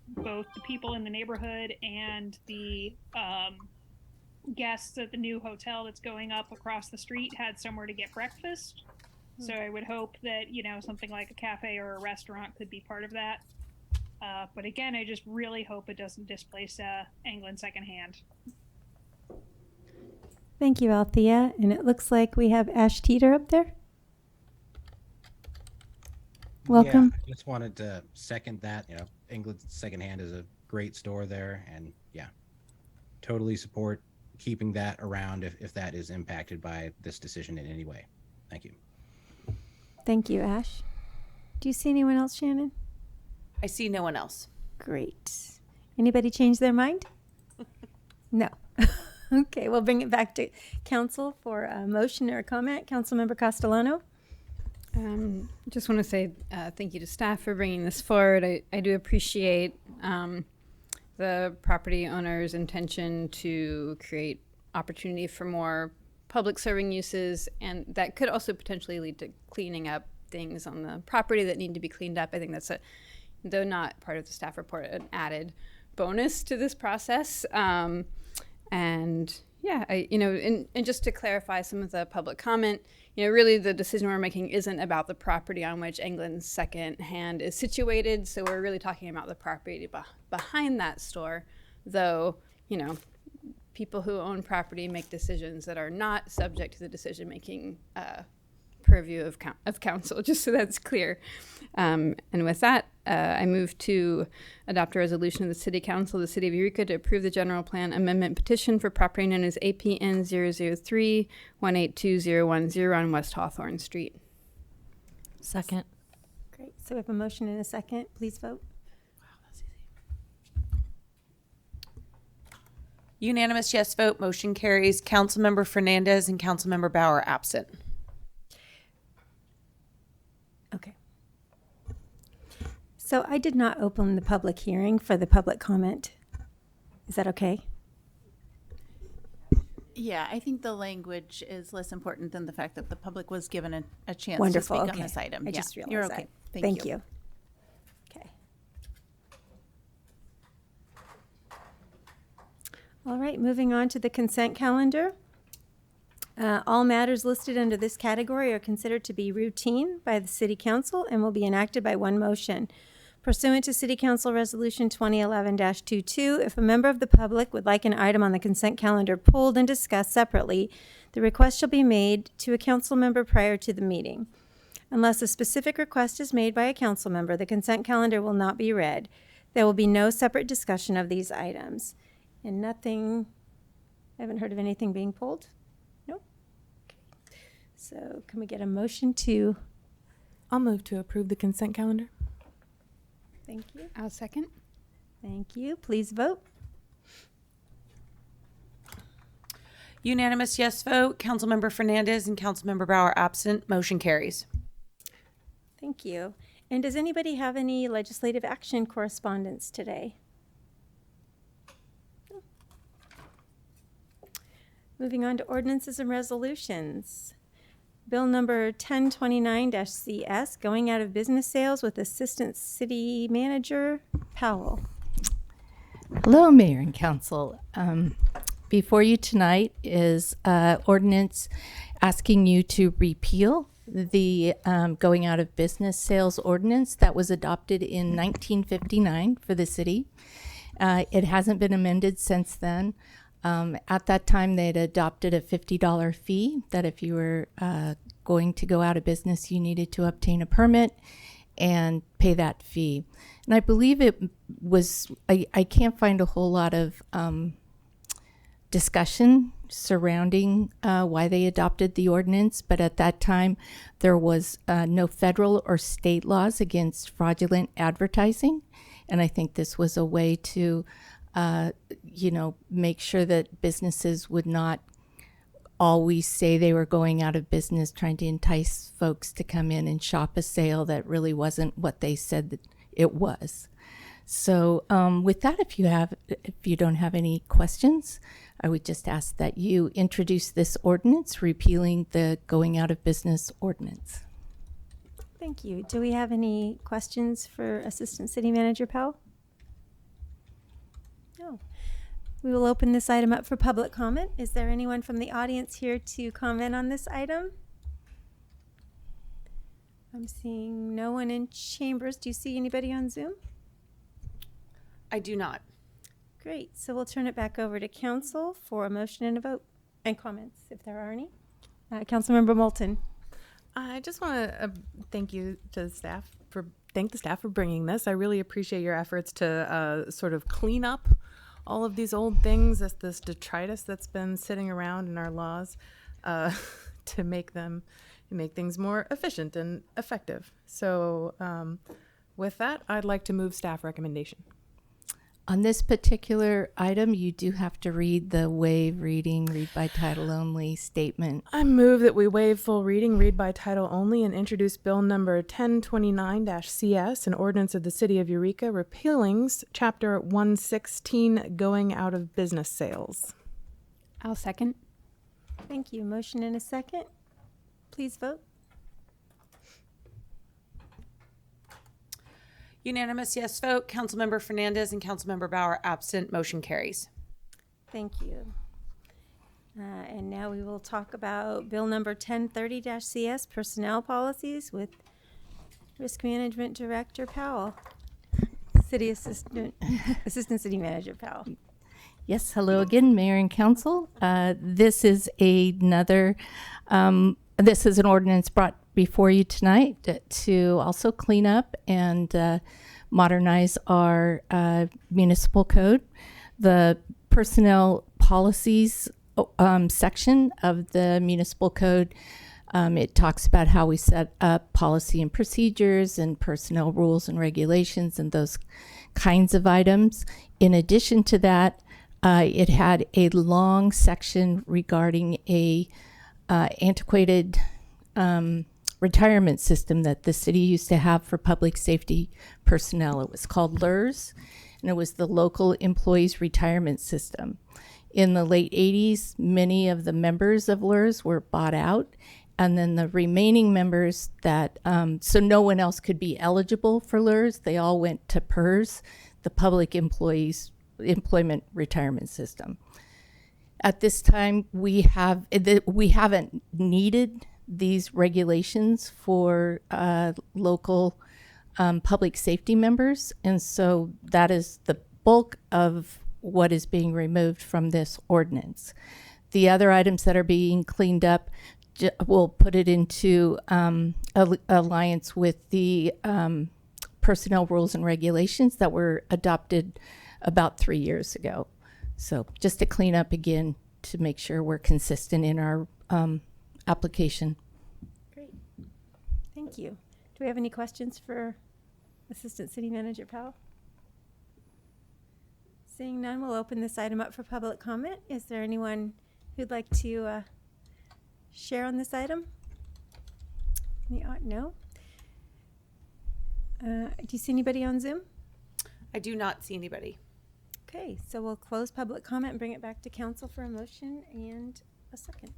both the people in the neighborhood and the guests at the new hotel that's going up across the street had somewhere to get breakfast. So I would hope that, something like a cafe or a restaurant could be part of that. But again, I just really hope it doesn't displace Anglin secondhand. Thank you, Althea. And it looks like we have Ash Teeter up there. Welcome. Yeah, I just wanted to second that. England Secondhand is a great store there, and yeah, totally support keeping that around if that is impacted by this decision in any way. Thank you. Thank you, Ash. Do you see anyone else, Shannon? I see no one else. Great. Anybody change their mind? No. Okay, we'll bring it back to council for a motion or a comment. Councilmember Castellano. Just want to say thank you to staff for bringing this forward. I do appreciate the property owner's intention to create opportunity for more public serving uses, and that could also potentially lead to cleaning up things on the property that need to be cleaned up. I think that's though not part of the staff report, an added bonus to this process. And yeah, and just to clarify some of the public comment, really the decision we're making isn't about the property on which Anglin's secondhand is situated. So we're really talking about the property behind that store, though, people who own property make decisions that are not subject to the decision-making purview of council, just so that's clear. And with that, I move to adopt a resolution of the City Council of the City of Eureka to approve the general plan amendment petition for property known as APN 003-182010 on West Hawthorne Street. Second. Great. So we have a motion and a second. Please vote. Unanimous yes vote, motion carries. Councilmember Fernandez and Councilmember Bauer absent. Okay. So I did not open the public hearing for the public comment. Is that okay? Yeah, I think the language is less important than the fact that the public was given a chance Wonderful. to speak Okay. on this item. I just realized you're that. okay. Thank you. Okay. All right, moving on to the consent calendar. All matters listed under this category are considered to be routine by the City Council and will be enacted by one motion. Pursuant to City Council Resolution 2011-22, if a member of the public would like an item on the consent calendar pulled and discussed separately, the request shall be made to a council member prior to the meeting. Unless a specific request is made by a council member, the consent calendar will not be read. There will be no separate discussion of these items. And nothing, I haven't heard of anything being pulled. Nope. Okay. So can we get a motion to? I'll move to approve the consent calendar. Thank you. I'll second. Thank you. Please vote. Unanimous yes vote, Councilmember Fernandez and Councilmember Bauer absent, motion carries. Thank you. And does anybody have any legislative action correspondence today? No. Moving on to ordinances and resolutions. Bill number 1029-CS, going out of business sales with Assistant City Manager Powell. Hello, Mayor and Council. Before you tonight is ordinance asking you to repeal the going out of business sales ordinance that was adopted in 1959 for the city. It hasn't been amended since then. At that time, they had adopted a $50 fee that if you were going to go out of business, you needed to obtain a permit and pay that fee. And I believe it was, I can't find a whole lot of discussion surrounding why they adopted the ordinance, but at that time there was no federal or state laws against fraudulent advertising. And I think this was a way to, make sure that businesses would not always say they were going out of business, trying to entice folks to come in and shop a sale that really wasn't what they said that it was. So with that, if you don't have any questions, I would just ask that you introduce this ordinance repealing the going out of business ordinance. Thank you. Do we have any questions for Assistant City Manager Powell? No. We will open this item up for public comment. Is there anyone from the audience here to comment on this item? I'm seeing no one in chambers. Do you see anybody on Zoom? I do not. Great. So we'll turn it back over to council for a motion and a vote and comments, if there are any. Councilmember Moulton. I just want to thank the staff for bringing this. I really appreciate your efforts to sort of clean up all of these old things, this detritus that's been sitting around in our laws, to make things more efficient and effective. So with that, I'd like to move staff recommendation. On this particular item, you do have to read the waive reading, read by title only statement. I move that we waive full reading, read by title only, and introduce bill number 1029-CS, an ordinance of the City of Eureka repealing Chapter 116, going out of business sales. I'll second. Thank you. Motion and a second. Please vote. Unanimous yes vote. Councilmember Fernandez and Councilmember Bauer absent. Motion carries. Thank you. And now we will talk about bill number 1030-CS, personnel policies with Risk Management Director Powell. Assistant City Manager Powell. Yes, hello again, Mayor and Council. This is another, this is an ordinance brought before you tonight to also clean up and modernize our municipal code. The personnel policies section of the municipal code, it talks about how we set up policy and procedures and personnel rules and regulations and those kinds of items. In addition to that, it had a long section regarding a antiquated retirement system that the city used to have for public safety personnel. It was called LERS, and it was the Local Employees Retirement System. In the late 80s, many of the members of LERS were bought out, and then the remaining members that, so no one else could be eligible for LERS, they all went to PERS, the Public Employees Employment Retirement System. At this time, we haven't needed these regulations for local public safety members, and so that is the bulk of what is being removed from this ordinance. The other items that are being cleaned up, we'll put it into alliance with the personnel rules and regulations that were adopted about 3 years ago. So just to clean up again to make sure we're consistent in our application. Great. Thank you. Do we have any questions for Assistant City Manager Powell? Seeing none, we'll open this item up for public comment. Is there anyone who'd like to share on this item? No? Do you see anybody on Zoom? I do not see anybody. Okay, so we'll close public comment and bring it back to council for a motion and a second.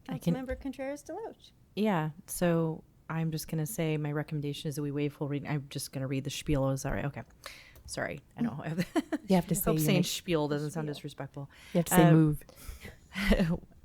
Councilmember Contreras Deloche. Yeah, so I'm just going to say my recommendation is that we waive full reading. I'm just going to read the spiel. Is that right? Okay. Sorry. I know. You have to say hope your saying name. spiel doesn't sound disrespectful. You have to say move.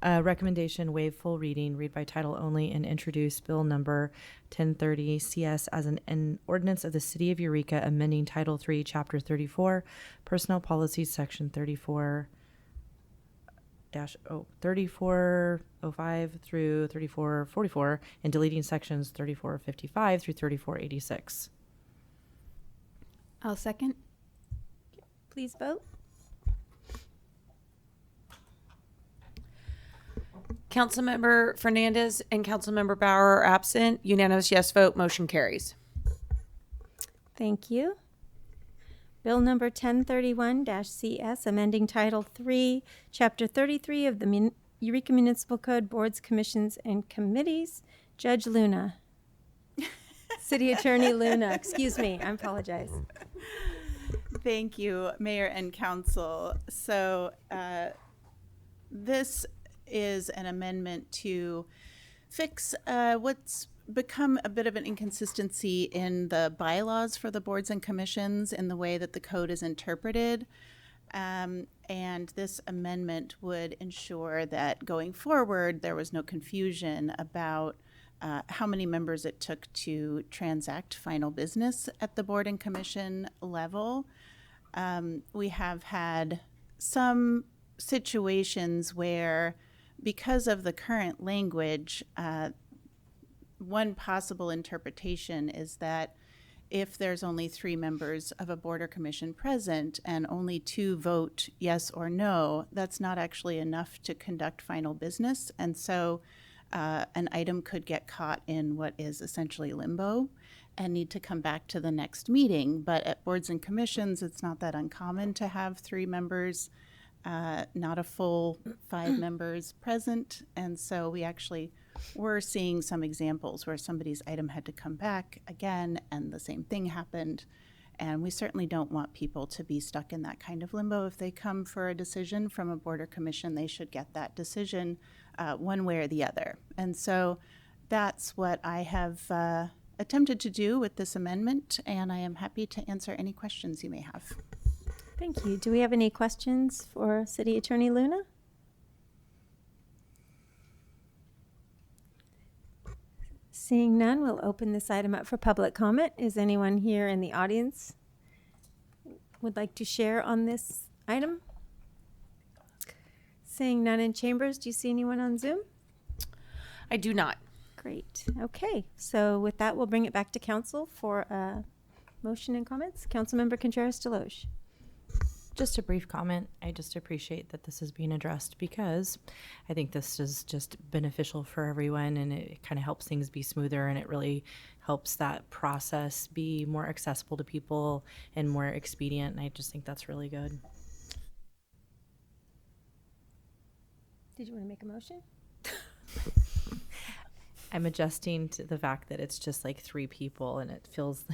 Recommendation, waive full reading, read by title only, and introduce bill number 1030 CS as an ordinance of the City of Eureka amending Title 3, Chapter 34, Personnel Policies, Section 3405 through 3444, and deleting sections 3455 through 3486. I'll second. Please vote. Councilmember Fernandez and Councilmember Bauer are absent. Unanimous yes vote. Motion carries. Thank you. Bill number 1031-CS, amending Title 3, Chapter 33 of the Eureka Municipal Code, Boards, Commissions, and Committees. Judge Luna. City Attorney Luna. Excuse me. I apologize. Thank you, Mayor and Council. So this is an amendment to fix what's become a bit of an inconsistency in the bylaws for the boards and commissions in the way that the code is interpreted. And this amendment would ensure that going forward, there was no confusion about how many members it took to transact final business at the board and commission level. We have had some situations where, because of the current language, one possible interpretation is that if there's only 3 members of a board or commission present and only 2 vote yes or no, that's not actually enough to conduct final business. And so an item could get caught in what is essentially limbo and need to come back to the next meeting. But at boards and commissions, it's not that uncommon to have 3 members, not a full 5 members present. And so we actually were seeing some examples where somebody's item had to come back again and the same thing happened. And we certainly don't want people to be stuck in that kind of limbo. If they come for a decision from a board or commission, they should get that decision one way or the other. And so that's what I have attempted to do with this amendment, and I am happy to answer any questions you may have. Thank you. Do we have any questions for City Attorney Luna? Seeing none, we'll open this item up for public comment. Is anyone here in the audience would like to share on this item? Seeing none in chambers, do you see anyone on Zoom? I do not. Great. Okay. So with that, we'll bring it back to council for motion and comments. Councilmember Contreras Deloche. Just a brief comment. I just appreciate that this is being addressed because I think this is just beneficial for everyone, and it kind of helps things be smoother, and it really helps that process be more accessible to people and more expedient. And I just think that's really good. Did you want to make a motion? I'm adjusting to the fact that it's just like 3 people, and it feels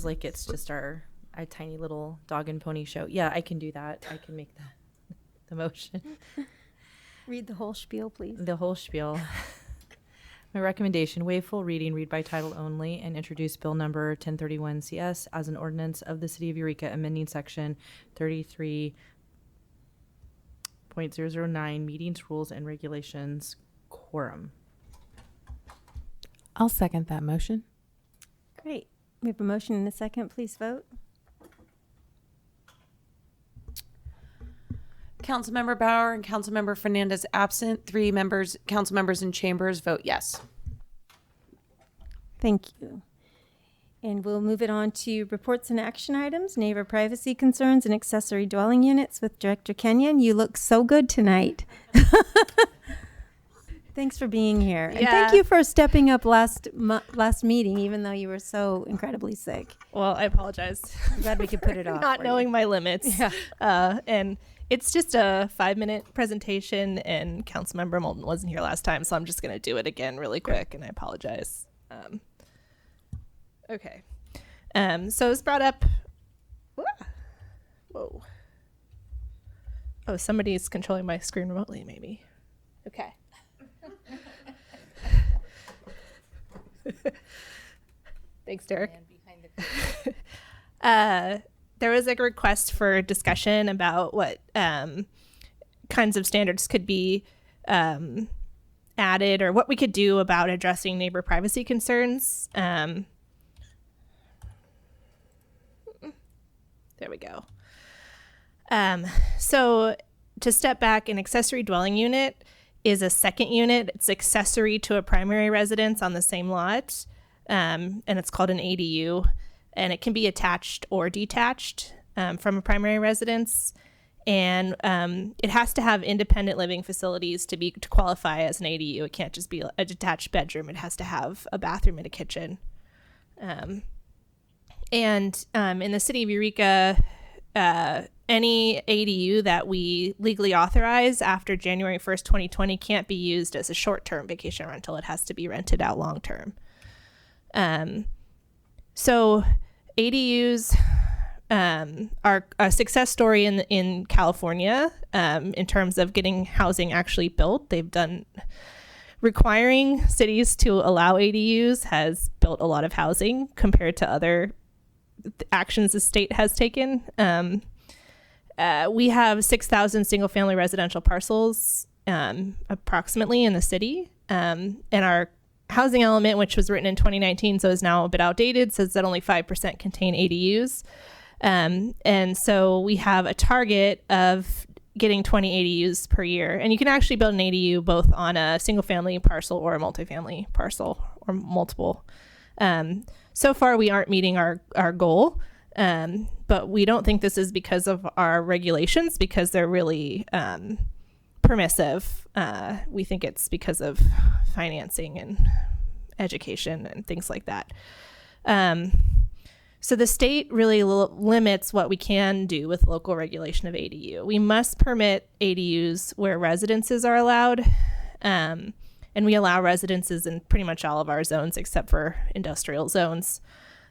like it's just our tiny little dog and pony show. Yeah, I can do that. I can make the motion. Read the whole spiel, please. The whole spiel. My recommendation, waive full reading, read by title only, and introduce bill number 1031 CS as an ordinance of the City of Eureka amending section 33.009 meetings, rules, and regulations, quorum. I'll second that motion. Great. We have a motion and a second. Please vote. Councilmember Bauer and Councilmember Fernandez absent. 3 council members in chambers vote yes. Thank you. And we'll move it on to reports and action items, neighbor privacy concerns, and accessory dwelling units with Director Kenyon. You look so good tonight. Thanks for being here. And thank you for stepping up last meeting, even though you were so incredibly sick. Well, I apologize. I'm glad we could put it off. Not knowing my limits. Yeah. And it's just a 5-minute presentation, and Councilmember Moulton wasn't here last time, so I'm just going to do it again really quick, and I apologize. Okay. So it's brought up. Whoa. Oh, somebody's controlling my screen remotely, maybe. Okay. Thanks, Derek. There was a request for discussion about what kinds of standards could be added, or what we could do about addressing neighbor privacy concerns. There we go. So to step back, an accessory dwelling unit is a second unit. It's accessory to a primary residence on the same lot, and it's called an ADU, and it can be attached or detached from a primary residence. And it has to have independent living facilities to qualify as an ADU. It can't just be a detached bedroom. It has to have a bathroom and a kitchen. And in the city of Eureka, any ADU that we legally authorize after January 1st, 2020 can't be used as a short-term vacation rental. It has to be rented out long-term. So ADUs are a success story in California in terms of getting housing actually built. Requiring cities to allow ADUs has built a lot of housing compared to other actions the state has taken. We have 6,000 single-family residential parcels approximately in the city, and our housing element, which was written in 2019, so is now a bit outdated, says that only 5% contain ADUs. And so we have a target of getting 20 ADUs per year. And you can actually build an ADU both on a single family parcel or a multifamily parcel or multiple. So far, we aren't meeting our goal, but we don't think this is because of our regulations, because they're really permissive. We think it's because of financing and education and things like that. So the state really limits what we can do with local regulation of ADU. We must permit ADUs where residences are allowed, and we allow residences in pretty much all of our zones except for industrial zones.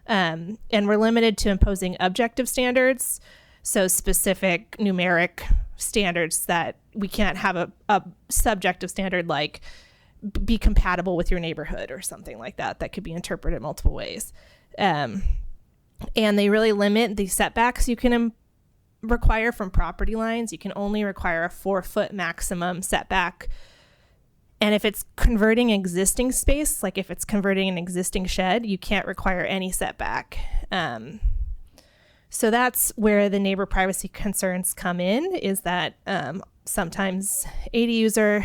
And we're limited to imposing objective standards, so specific numeric standards that we can't have a subjective standard like be compatible with your neighborhood or something like that could be interpreted multiple ways. And they really limit the setbacks you can require from property lines. You can only require a 4-foot maximum setback. And if it's converting existing space, like if it's converting an existing shed, you can't require any setback. So that's where the neighbor privacy concerns come in, is that sometimes ADUs are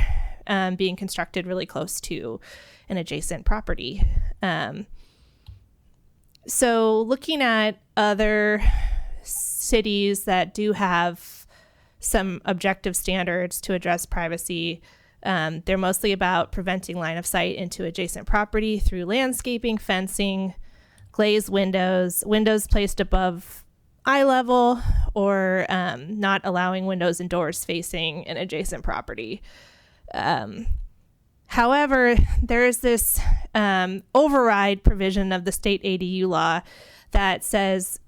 being constructed really close to an adjacent property. So looking at other cities that do have some objective standards to address privacy, they're mostly about preventing line of sight into adjacent property through landscaping, fencing, glazed windows placed above eye level, or not allowing windows and doors facing an adjacent property. However, there is this override provision of the state ADU law that says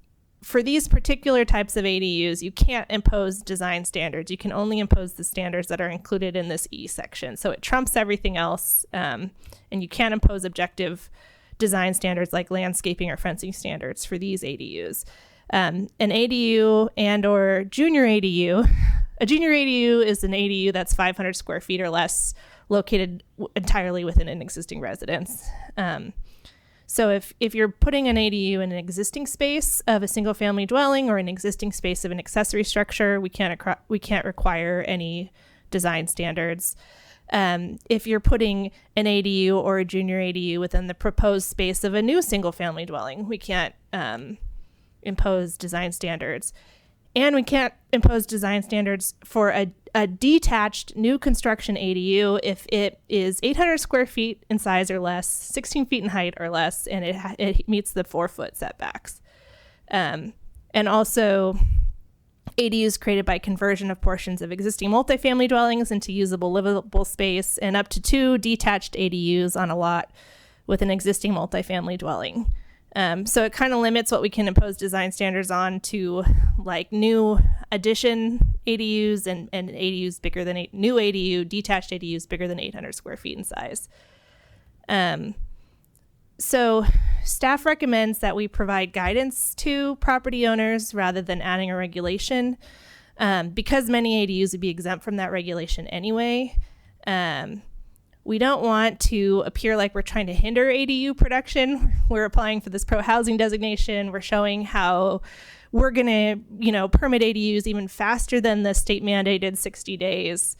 for these particular types of ADUs, you can't impose design standards. You can only impose the standards that are included in this E section. So it trumps everything else, and you can't impose objective design standards like landscaping or fencing standards for these ADUs. An ADU and or junior ADU, a junior ADU is an ADU that's 500 square feet or less, located entirely within an existing residence. So if you're putting an ADU in an existing space of a single family dwelling or an existing space of an accessory structure, we can't require any design standards. If you're putting an ADU or a junior ADU within the proposed space of a new single family dwelling, we can't impose design standards. And we can't impose design standards for a detached new construction ADU if it is 800 square feet in size or less, 16 feet in height or less, and it meets the 4-foot setbacks. And also ADUs created by conversion of portions of existing multifamily dwellings into usable livable space, and up to 2 detached ADUs on a lot with an existing multifamily dwelling. So it kind of limits what we can impose design standards on to like new addition ADUs and ADUs bigger than new ADU, detached ADUs bigger than 800 square feet in size. So staff recommends that we provide guidance to property owners rather than adding a regulation, because many ADUs would be exempt from that regulation anyway. We don't want to appear like we're trying to hinder ADU production. We're applying for this pro-housing designation. We're showing how we're going to, permit ADUs even faster than the state mandated 60 days.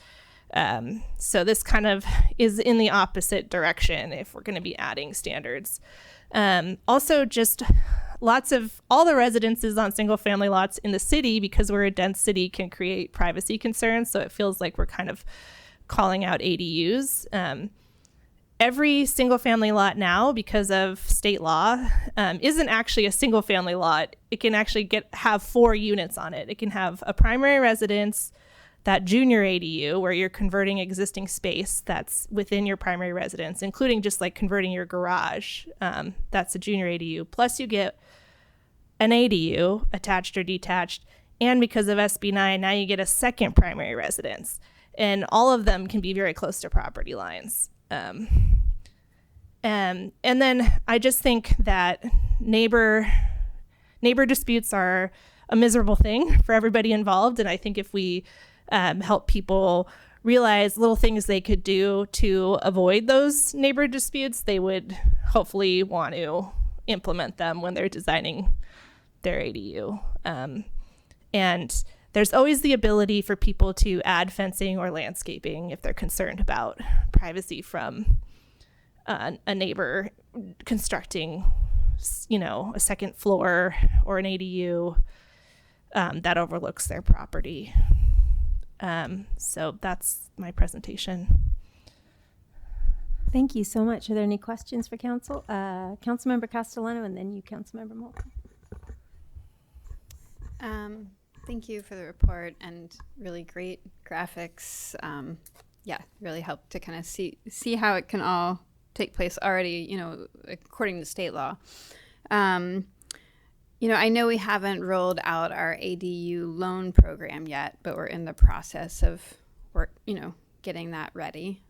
So this kind of is in the opposite direction if we're going to be adding standards. Also, just all the residences on single family lots in the city, because we're a dense city, can create privacy concerns. So it feels like we're kind of calling out ADUs. Every single family lot now, because of state law, isn't actually a single family lot. It can actually have 4 units on it. It can have a primary residence, that junior ADU where you're converting existing space that's within your primary residence, including just like converting your garage. That's a junior ADU. Plus you get an ADU, attached or detached. And because of SB 9, now you get a second primary residence. And all of them can be very close to property lines. And then I just think that neighbor disputes are a miserable thing for everybody involved. And I think if we help people realize little things they could do to avoid those neighbor disputes, they would hopefully want to implement them when they're designing their ADU. And there's always the ability for people to add fencing or landscaping if they're concerned about privacy from a neighbor constructing, a second floor or an ADU that overlooks their property. So that's my presentation. Thank you so much. Are there any questions for council? Councilmember Castellano, and then you, Councilmember Moulton. Thank you for the report and really great graphics. Really helped to kind of see how it can all take place already, according to state law. I know we haven't rolled out our ADU loan program yet, but we're in the process of getting that ready.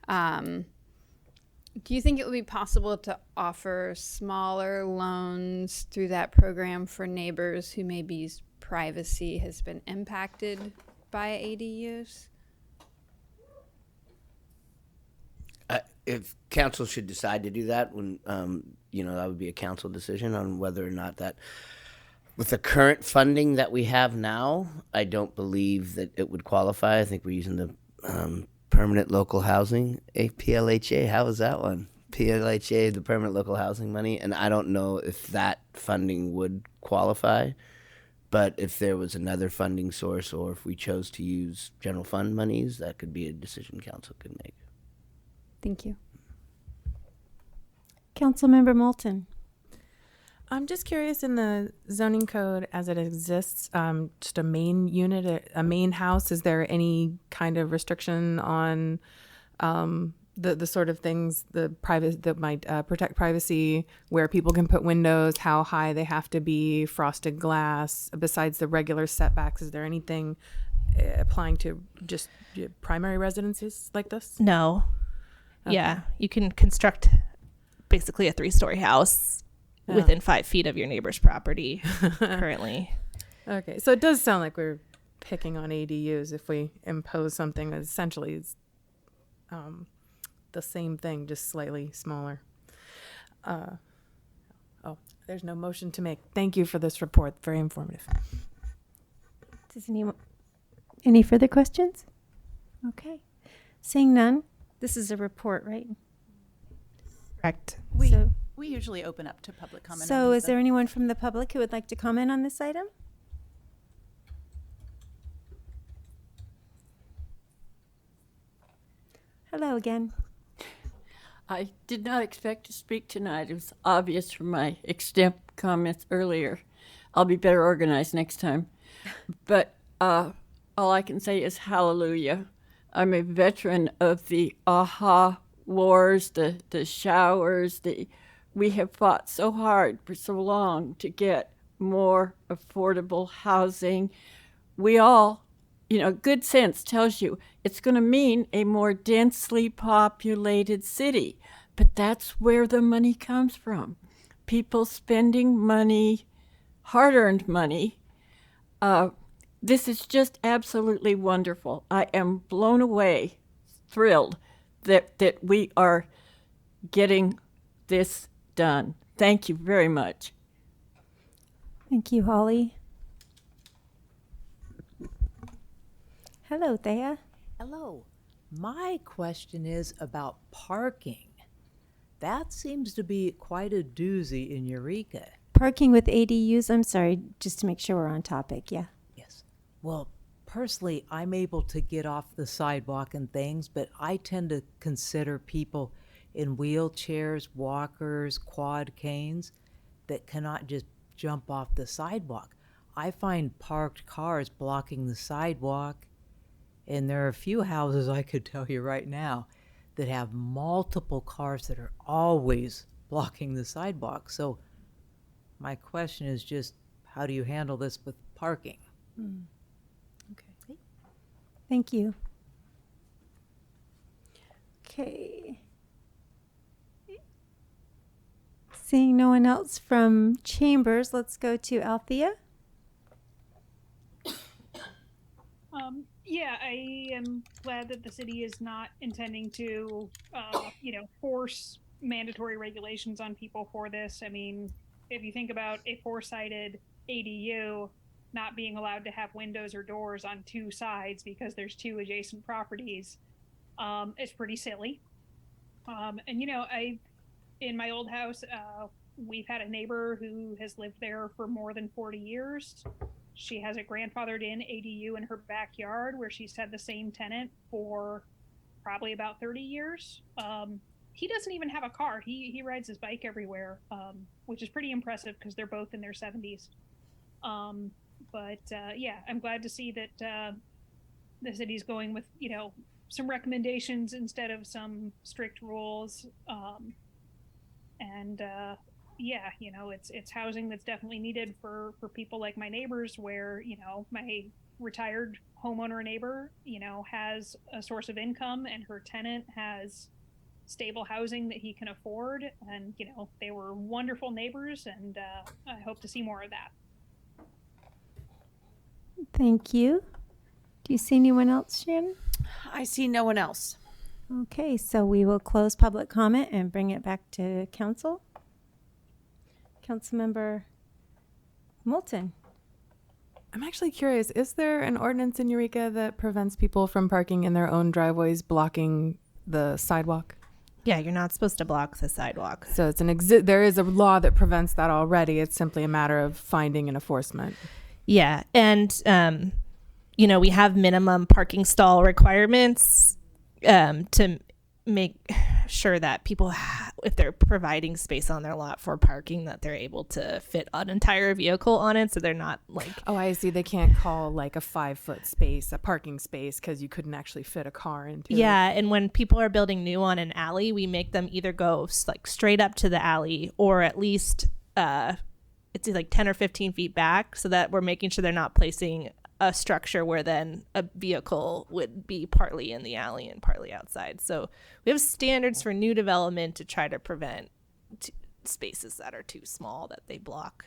Do you think it would be possible to offer smaller loans through that program for neighbors who maybe's privacy has been impacted by ADUs? If council should decide to do that, when that would be a council decision on whether or not that, with the current funding that we have now, I don't believe that it would qualify. I think we're using the permanent local housing, PLHA. How was that one? PLHA, the permanent local housing money, and I don't know if that funding would qualify. But if there was another funding source, or if we chose to use general fund monies, that could be a decision council could make. Thank you. Councilmember Moulton. I'm just curious, in the zoning code as it exists, just a main unit, a main house, is there any kind of restriction on the sort of things that might protect privacy, where people can put windows, how high they have to be, frosted glass, besides the regular setbacks? Is there anything applying to just primary residences like this? No. Okay. Yeah, you can construct basically a 3-story house within 5 feet of your neighbor's property currently. Okay, so it does sound like we're picking on ADUs if we impose something that essentially is the same thing, just slightly smaller. There's no motion to make. Thank you for this report. Very informative. Does any further questions? Okay. Seeing none, this is a report, right? Correct. We usually open up to public comment. So is there anyone from the public who would like to comment on this item? Hello again. I did not expect to speak tonight. It was obvious from my extemp comments earlier. I'll be better organized next time. But all I can say is hallelujah. I'm a veteran of the AHA wars, the showers. We have fought so hard for so long to get more affordable housing. We all, good sense tells you it's going to mean a more densely populated city. But that's where the money comes from. People spending money, hard-earned money. This is just absolutely wonderful. I am blown away, thrilled that we are getting this done. Thank you very much. Thank you, Holly. Hello, Thea. Hello. My question is about parking. That seems to be quite a doozy in Eureka. Parking with ADUs, I'm sorry, just to make sure we're on topic, yeah. Yes. Well, personally, I'm able to get off the sidewalk and things, but I tend to consider people in wheelchairs, walkers, quad canes that cannot just jump off the sidewalk. I find parked cars blocking the sidewalk, and there are a few houses I could tell you right now that have multiple cars that are always blocking the sidewalk. So my question is just, how do you handle this with parking? Okay. Thank you. Okay. Seeing no one else from Chambers, let's go to Althea. Yeah, I am glad that the city is not intending to, force mandatory regulations on people for this. I mean, if you think about a four-sided ADU not being allowed to have windows or doors on two sides because there's two adjacent properties, it's pretty silly. In my old house, we've had a neighbor who has lived there for more than 40 years. She has a grandfathered in ADU in her backyard where she's had the same tenant for probably about 30 years. He doesn't even have a car. He rides his bike everywhere, which is pretty impressive because they're both in their 70s. I'm glad to see that the city's going with, some recommendations instead of some strict rules. It's housing that's definitely needed for people like my neighbors, where, my retired homeowner neighbor, has a source of income and her tenant has stable housing that he can afford. And, they were wonderful neighbors, and I hope to see more of that. Thank you. Do you see anyone else, Shannon? I see no one else. Okay, so we will close public comment and bring it back to council. Councilmember Moulton. I'm actually curious, is there an ordinance in Eureka that prevents people from parking in their own driveways blocking the sidewalk? Yeah, you're not supposed to block the sidewalk. So it's there is a law that prevents that already. It's simply a matter of finding and enforcement. Yeah, and we have minimum parking stall requirements to make sure that people, if they're providing space on their lot for parking, that they're able to fit an entire vehicle on it, so they're not like... Oh, I see. They can't call like a 5-foot space a parking space because you couldn't actually fit a car into it. Yeah, and when people are building new on an alley, we make them either go like straight up to the alley, or at least it's like 10 or 15 feet back, so that we're making sure they're not placing a structure where then a vehicle would be partly in the alley and partly outside. So we have standards for new development to try to prevent spaces that are too small that they block.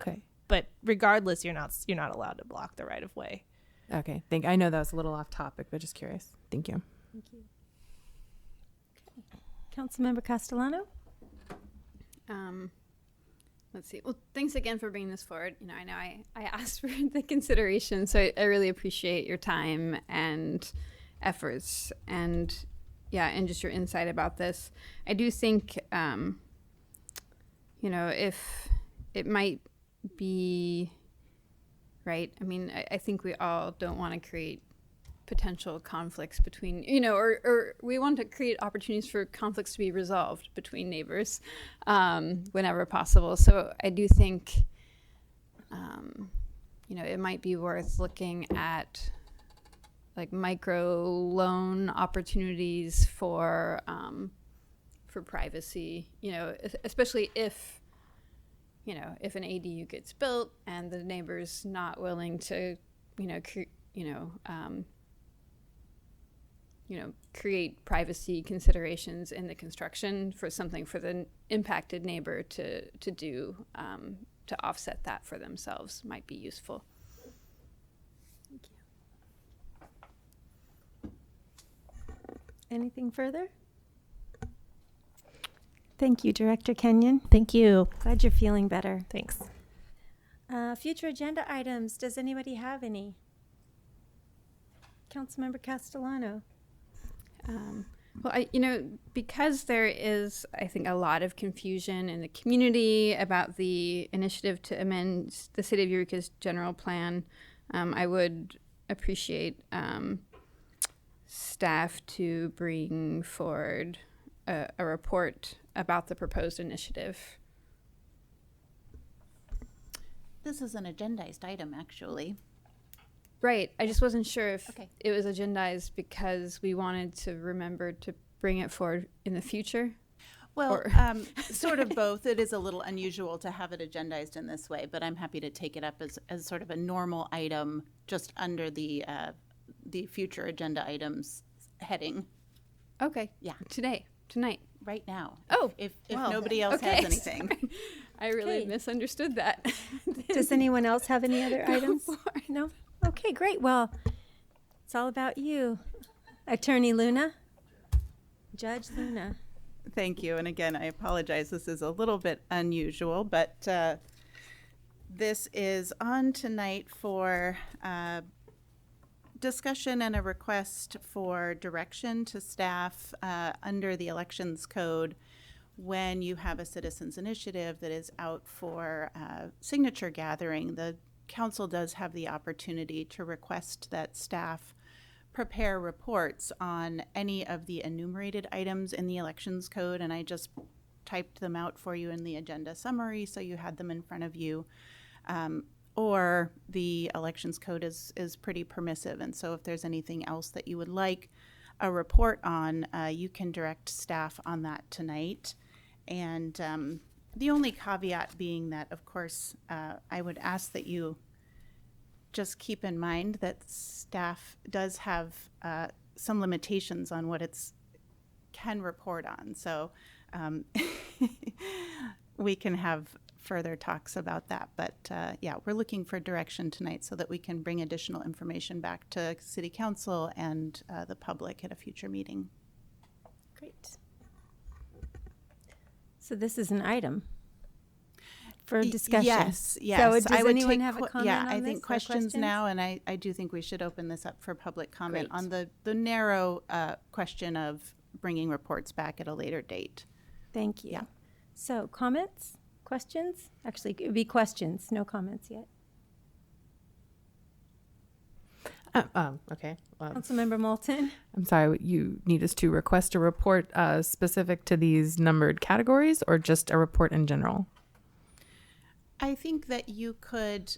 Okay. But regardless, you're not allowed to block the right of way. Okay. I know that was a little off topic, but just curious. Thank you. Thank you. Okay. Councilmember Castellano. Let's see. Well, thanks again for bringing this forward. I know I asked for the consideration, so I really appreciate your time and efforts and just your insight about this. I do think, if it might be right. I mean, I think we all don't want to create potential conflicts between, or we want to create opportunities for conflicts to be resolved between neighbors whenever possible. So I do think, it might be worth looking at like micro loan opportunities for privacy, especially if an ADU gets built and the neighbor's not willing to, create privacy considerations in the construction for something for the impacted neighbor to do to offset that for themselves might be useful. Thank you. Anything further? Thank you, Director Kenyon. Thank you. Glad you're feeling better. Thanks. Future agenda items. Does anybody have any? Councilmember Castellano. Well, because there is, I think, a lot of confusion in the community about the initiative to amend the City of Eureka's general plan, I would appreciate staff to bring forward a report about the proposed initiative. This is an agendized item, actually. Right. I just wasn't sure if it was agendized because we wanted to remember to bring it forward in the future. Well, sort of both. It is a little unusual to have it agendized in this way, but I'm happy to take it up as sort of a normal item just under the future agenda items heading. Okay. Yeah. Tonight. Right now. Oh. If well, nobody else has anything. Sorry. I really misunderstood that. Does anyone else have any other items? No? Okay, great. Well, it's all about you. Attorney Luna. Judge Luna. Thank you. And again, I apologize. This is a little bit unusual, but this is on tonight for discussion and a request for direction to staff under the Elections Code when you have a citizens initiative that is out for signature gathering. The council does have the opportunity to request that staff prepare reports on any of the enumerated items in the Elections Code, and I just typed them out for you in the agenda summary so you had them in front of you. Or the Elections Code is pretty permissive, and so if there's anything else that you would like a report on, you can direct staff on that tonight. And the only caveat being that, of course, I would ask that you just keep in mind that staff does have some limitations on what it can report on. So we can have further talks about that. But yeah, we're looking for direction tonight so that we can bring additional information back to City Council and the public at a future meeting. Great. So this is an item for discussion. Yes, yes. So does I would anyone take have a comment yeah, on I this think or questions now, and I do think we should open this up for public comment Great. on the narrow question of bringing reports back at a later date. Thank you. Yeah. So comments, questions? Actually, it would be questions, no comments yet. Okay. Councilmember Moulton. I'm sorry, you need us to request a report specific to these numbered categories or just a report in general? I think that you could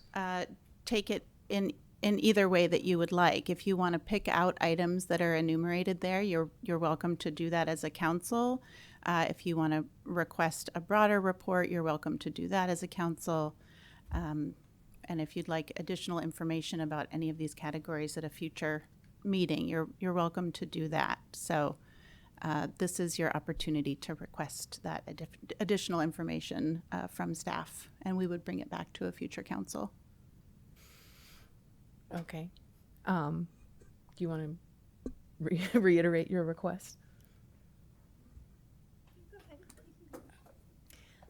take it in either way that you would like. If you want to pick out items that are enumerated there, you're welcome to do that as a council. If you want to request a broader report, you're welcome to do that as a council. And if you'd like additional information about any of these categories at a future meeting, you're welcome to do that. So this is your opportunity to request that additional information from staff, and we would bring it back to a future council. Okay. Do you want to reiterate your request?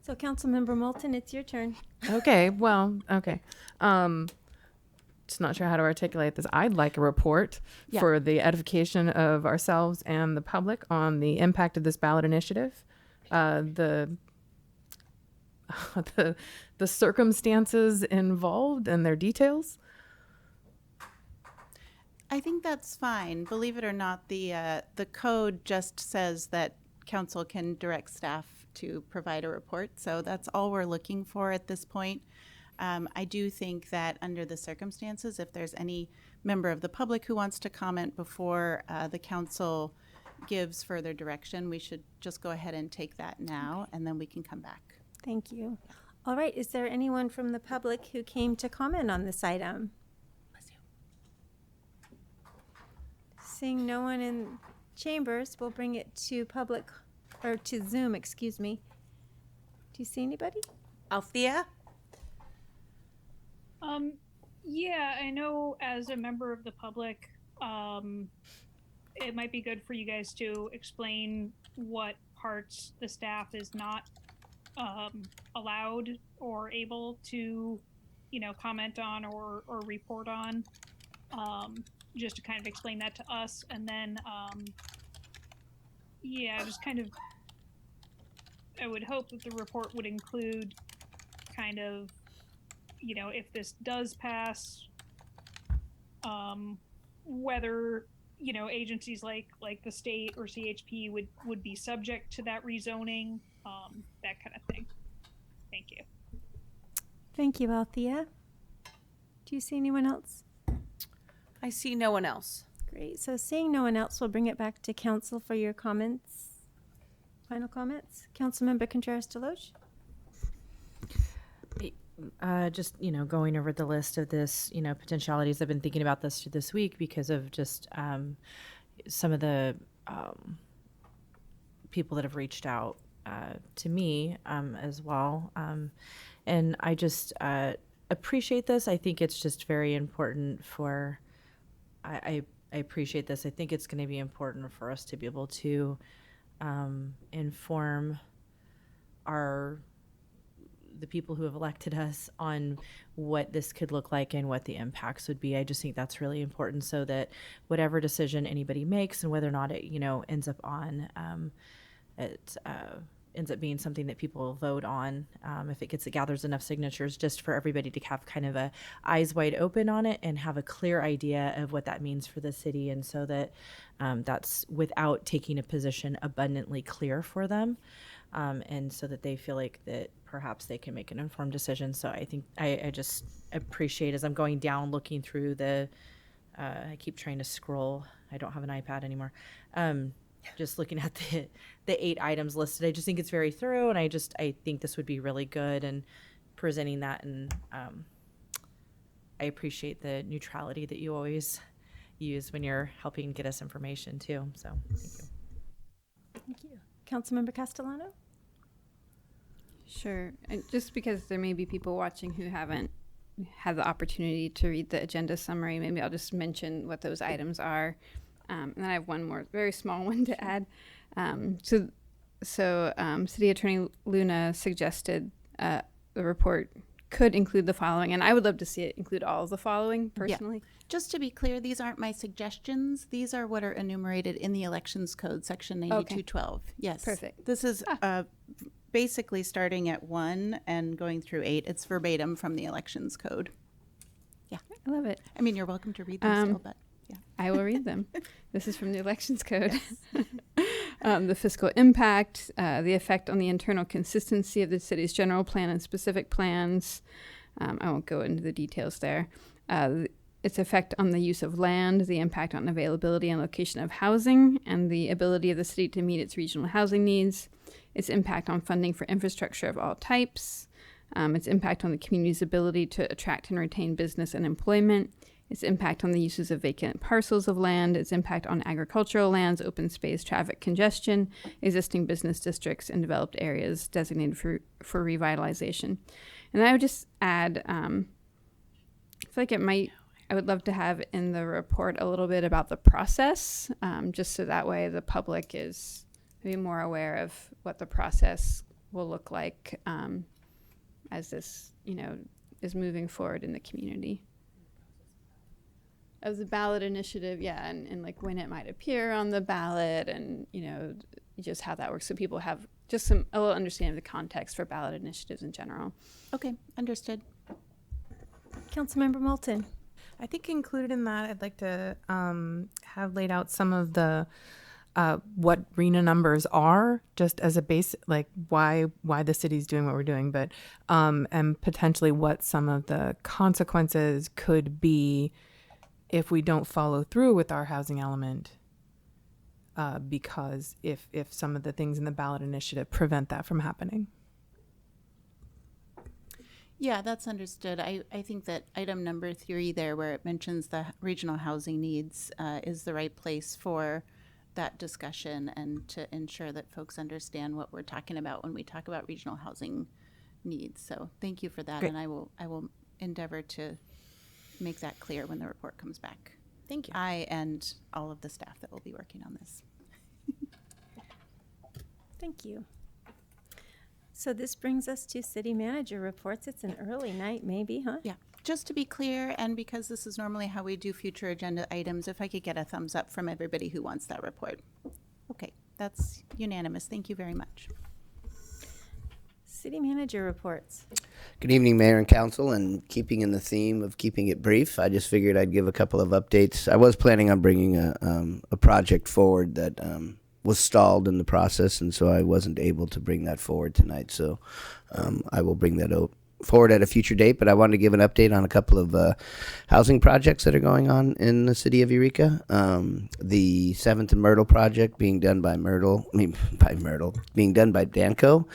So Councilmember Moulton, it's your turn. Okay, well, okay. Just not sure how to articulate this. I'd like a report for the edification of ourselves and the public on the impact of this ballot initiative, the circumstances involved and their details. I think that's fine. Believe it or not, the code just says that council can direct staff to provide a report. So that's all we're looking for at this point. I do think that under the circumstances, if there's any member of the public who wants to comment before the council gives further direction, we should just go ahead and take that now, and then we can come back. Thank you. All right, is there anyone from the public who came to comment on this item? Seeing no one in chambers, we'll bring it to public, or to Zoom, excuse me. Do you see anybody? Althea? Yeah, I know as a member of the public, it might be good for you guys to explain what parts the staff is not allowed or able to, comment on or report on. Just to kind of explain that to us, and then, just kind of, I would hope that the report would include kind of, if this does pass, whether agencies like the state or CHP would be subject to that rezoning, that kind of thing. Thank you. Thank you, Althea. Do you see anyone else? I see no one else. Great. So seeing no one else, we'll bring it back to council for your comments. Final comments. Councilmember Contreras-Deloche. Just, going over the list of this, potentialities. I've been thinking about this week because of just some of the people that have reached out to me as well. And I just appreciate this. I think it's just very important for, I appreciate this. I think it's going to be important for us to be able to inform the people who have elected us on what this could look like and what the impacts would be. I just think that's really important, so that whatever decision anybody makes and whether or not it, ends up on, ends up being something that people vote on, if it gathers enough signatures, just for everybody to have kind of a eyes wide open on it and have a clear idea of what that means for the city, and so that that's without taking a position abundantly clear for them. And so that they feel like that perhaps they can make an informed decision. So I think I just appreciate, as I'm going down looking through I keep trying to scroll. I don't have an iPad anymore. Just looking at the 8 items listed, I just think it's very thorough, and I think this would be really good in presenting that. And I appreciate the neutrality that you always use when you're helping get us information too. So thank you. Thank you. Councilmember Castellano? Sure. And just because there may be people watching who haven't had the opportunity to read the agenda summary, maybe I'll just mention what those items are. And then I have one more very small one to add. So City Attorney Luna suggested the report could include the following, and I would love to see it include all of the following personally. Yeah. Just to be clear, these aren't my suggestions. These are what are enumerated in the Elections Code, Section 9212. Okay. Yes. Perfect. This is basically starting at 1 and going through 8. It's verbatim from the Elections Code. Yeah. I love it. I mean, you're welcome to read them still, but yeah. I will read them. This is from the Elections Code. The fiscal impact, the effect on the internal consistency of the city's general plan and specific plans. I won't go into the details there. Its effect on the use of land, the impact on availability and location of housing, and the ability of the city to meet its regional housing needs. Its impact on funding for infrastructure of all types. Its impact on the community's ability to attract and retain business and employment. Its impact on the uses of vacant parcels of land, its impact on agricultural lands, open space, traffic congestion, existing business districts, and developed areas designated for revitalization. And I would just add, I feel like I would love to have in the report a little bit about the process, just so that way the public is maybe more aware of what the process will look like as this, is moving forward in the community. Of the ballot initiative, yeah, and like when it might appear on the ballot, and just how that works, so people have just a little understanding of the context for ballot initiatives in general. Okay, understood. Councilmember Moulton. I think included in that, I'd like to have laid out some of the what RENA numbers are, just as a base, like why the city's doing what we're doing, but and potentially what some of the consequences could be if we don't follow through with our housing element, because if some of the things in the ballot initiative prevent that from happening. Yeah, that's understood. I think that item number 3 there, where it mentions the regional housing needs, is the right place for that discussion and to ensure that folks understand what we're talking about when we talk about regional housing needs. So thank you for that, Great. and I will endeavor to make that clear when the report comes back. Thank you. I and all of the staff that will be working on this. Thank you. So this brings us to city manager reports. It's an early night, maybe, huh? Yeah. Just to be clear, and because this is normally how we do future agenda items, if I could get a thumbs up from everybody who wants that report. Okay, that's unanimous. Thank you very much. City manager reports. Good evening, Mayor and Council, and keeping in the theme of keeping it brief, I just figured I'd give a couple of updates. I was planning on bringing a project forward that was stalled in the process, and so I wasn't able to bring that forward tonight. So I will bring that forward at a future date, but I wanted to give an update on a couple of housing projects that are going on in the city of Eureka. The 7th and Myrtle project being done by being done by Danco.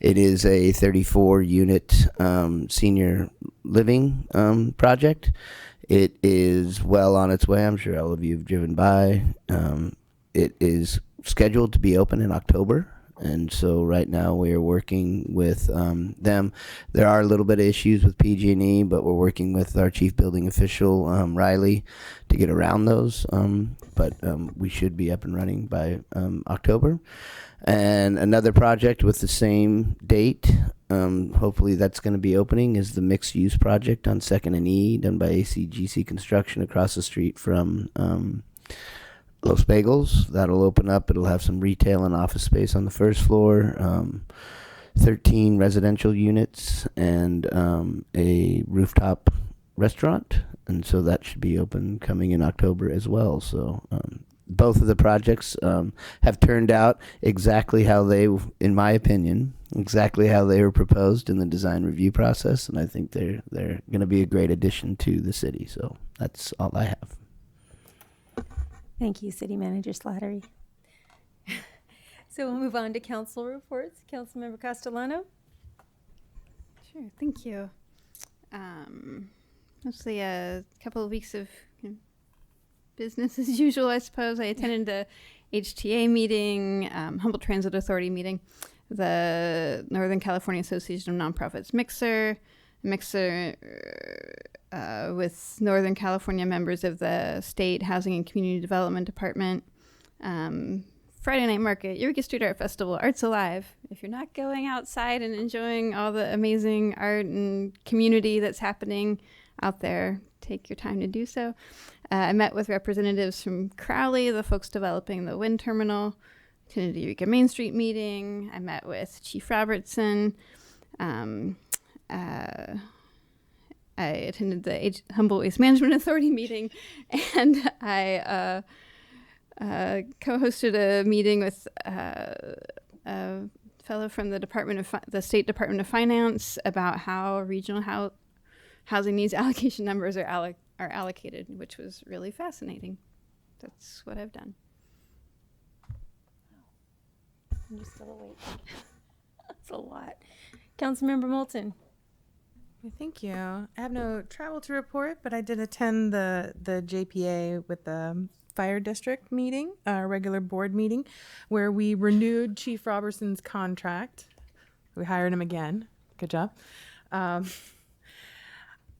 It is a 34-unit senior living project. It is well on its way. I'm sure all of you have driven by. It is scheduled to be open in October. And so right now we are working with them. There are a little bit of issues with PG&E, but we're working with our chief building official, Riley, to get around those. But we should be up and running by October. And another project with the same date, hopefully that's going to be opening, is the mixed use project on 2nd and E, done by ACGC Construction across the street from Los Bagels. That'll open up. It'll have some retail and office space on the first floor, 13 residential units, and a rooftop restaurant. And so that should be open coming in October as well. So both of the projects have turned out exactly how they, in my opinion, exactly how they were proposed in the design review process. And I think they're going to be a great addition to the city. So that's all I have. Thank you, City Manager Slattery. So we'll move on to council reports. Councilmember Castellano. Sure, thank you. Mostly a couple of weeks of business as usual, I suppose. I attended the HTA meeting, Humboldt Transit Authority meeting, the Northern California Association of Nonprofits Mixer with Northern California members of the State Housing and Community Development Department, Friday Night Market, Eureka Street Art Festival, Arts Alive. If you're not going outside and enjoying all the amazing art and community that's happening out there, take your time to do so. I met with representatives from Crowley, the folks developing the wind terminal, attended the Eureka Main Street meeting. I met with Chief Robertson. I attended the Humboldt Waste Management Authority meeting, and I co-hosted a meeting with a fellow from the State Department of Finance about how regional housing needs allocation numbers are allocated, which was really fascinating. That's what I've done. I'm still awake. That's a lot. Councilmember Moulton. Thank you. I have no travel to report, but I did attend the JPA with the fire district meeting, our regular board meeting, where we renewed Chief Robertson's contract. We hired him again. Good job.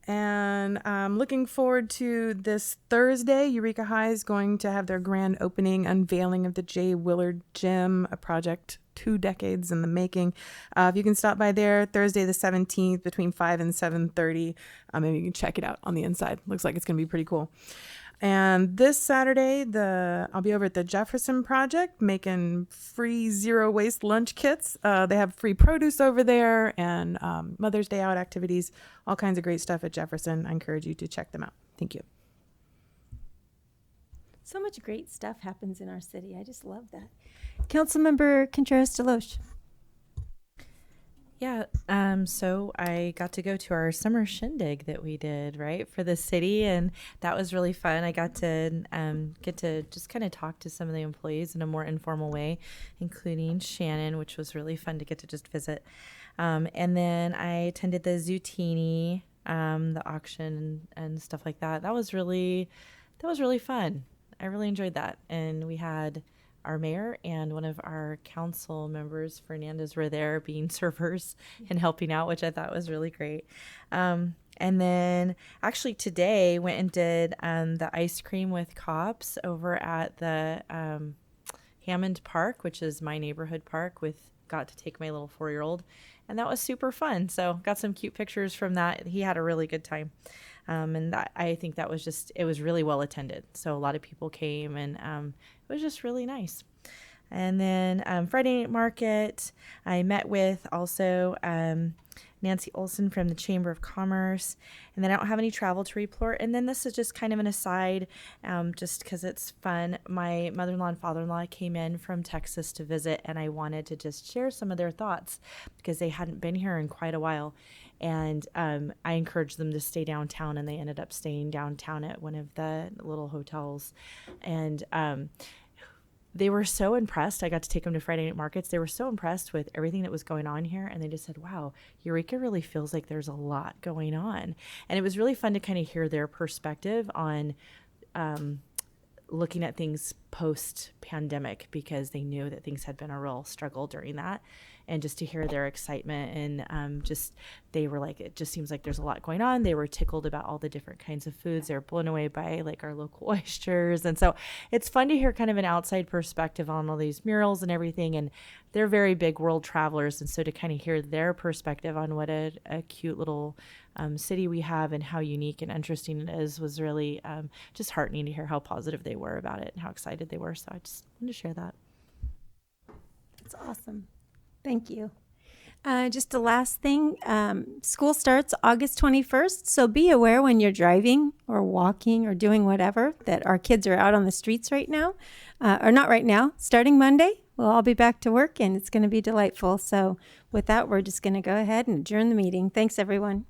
And I'm looking forward to this Thursday. Eureka High is going to have their grand opening unveiling of the J. Willard Gym, a project 2 decades in the making. If you can stop by there Thursday the 17th between 5 and 7:30, maybe you can check it out on the inside. Looks like it's going to be pretty cool. And this Saturday, I'll be over at the Jefferson Project making free zero waste lunch kits. They have free produce over there and Mother's Day out activities, all kinds of great stuff at Jefferson. I encourage you to check them out. Thank you. So much great stuff happens in our city. I just love that. Councilmember Contreras-Deloche. Yeah, so I got to go to our summer shindig that we did, right, for the city, and that was really fun. I got to get to just kind of talk to some of the employees in a more informal way, including Shannon, which was really fun to get to just visit. And then I attended the Zootini, the auction and stuff like that. That was really fun. I really enjoyed that. And we had our mayor and one of our council members, Fernandez, were there being servers and helping out, which I thought was really great. And then actually today went and did the ice cream with cops over at the Hammond Park, which is my neighborhood park. Got to take my little 4-year-old, and that was super fun. So got some cute pictures from that. He had a really good time. And that, I think that was it was really well attended. So a lot of people came, and it was just really nice. And then Friday night market, I met with also Nancy Olson from the Chamber of Commerce. And then I don't have any travel to report. And then this is just kind of an aside, just because it's fun. My mother-in-law and father-in-law came in from Texas to visit, and I wanted to just share some of their thoughts because they hadn't been here in quite a while. And I encouraged them to stay downtown, and they ended up staying downtown at one of the little hotels. And they were so impressed. I got to take them to Friday night markets. They were so impressed with everything that was going on here. And they just said, wow, Eureka really feels like there's a lot going on. And it was really fun to kind of hear their perspective on looking at things post-pandemic, because they knew that things had been a real struggle during that. And just to hear their excitement and they were like, it just seems like there's a lot going on. They were tickled about all the different kinds of foods. They were blown away by like our local oysters. And so it's fun to hear kind of an outside perspective on all these murals and everything. And they're very big world travelers. And so to kind of hear their perspective on what a cute little city we have and how unique and interesting it is was really just heartening to hear how positive they were about it and how excited they were. So I just wanted to share that. That's awesome. Thank you. Just the last thing, school starts August 21st, so be aware when you're driving or walking or doing whatever that our kids are out on the streets right now, or not right now. Starting Monday, we'll all be back to work, and it's going to be delightful. So with that, we're just going to go ahead and adjourn the meeting. Thanks, everyone.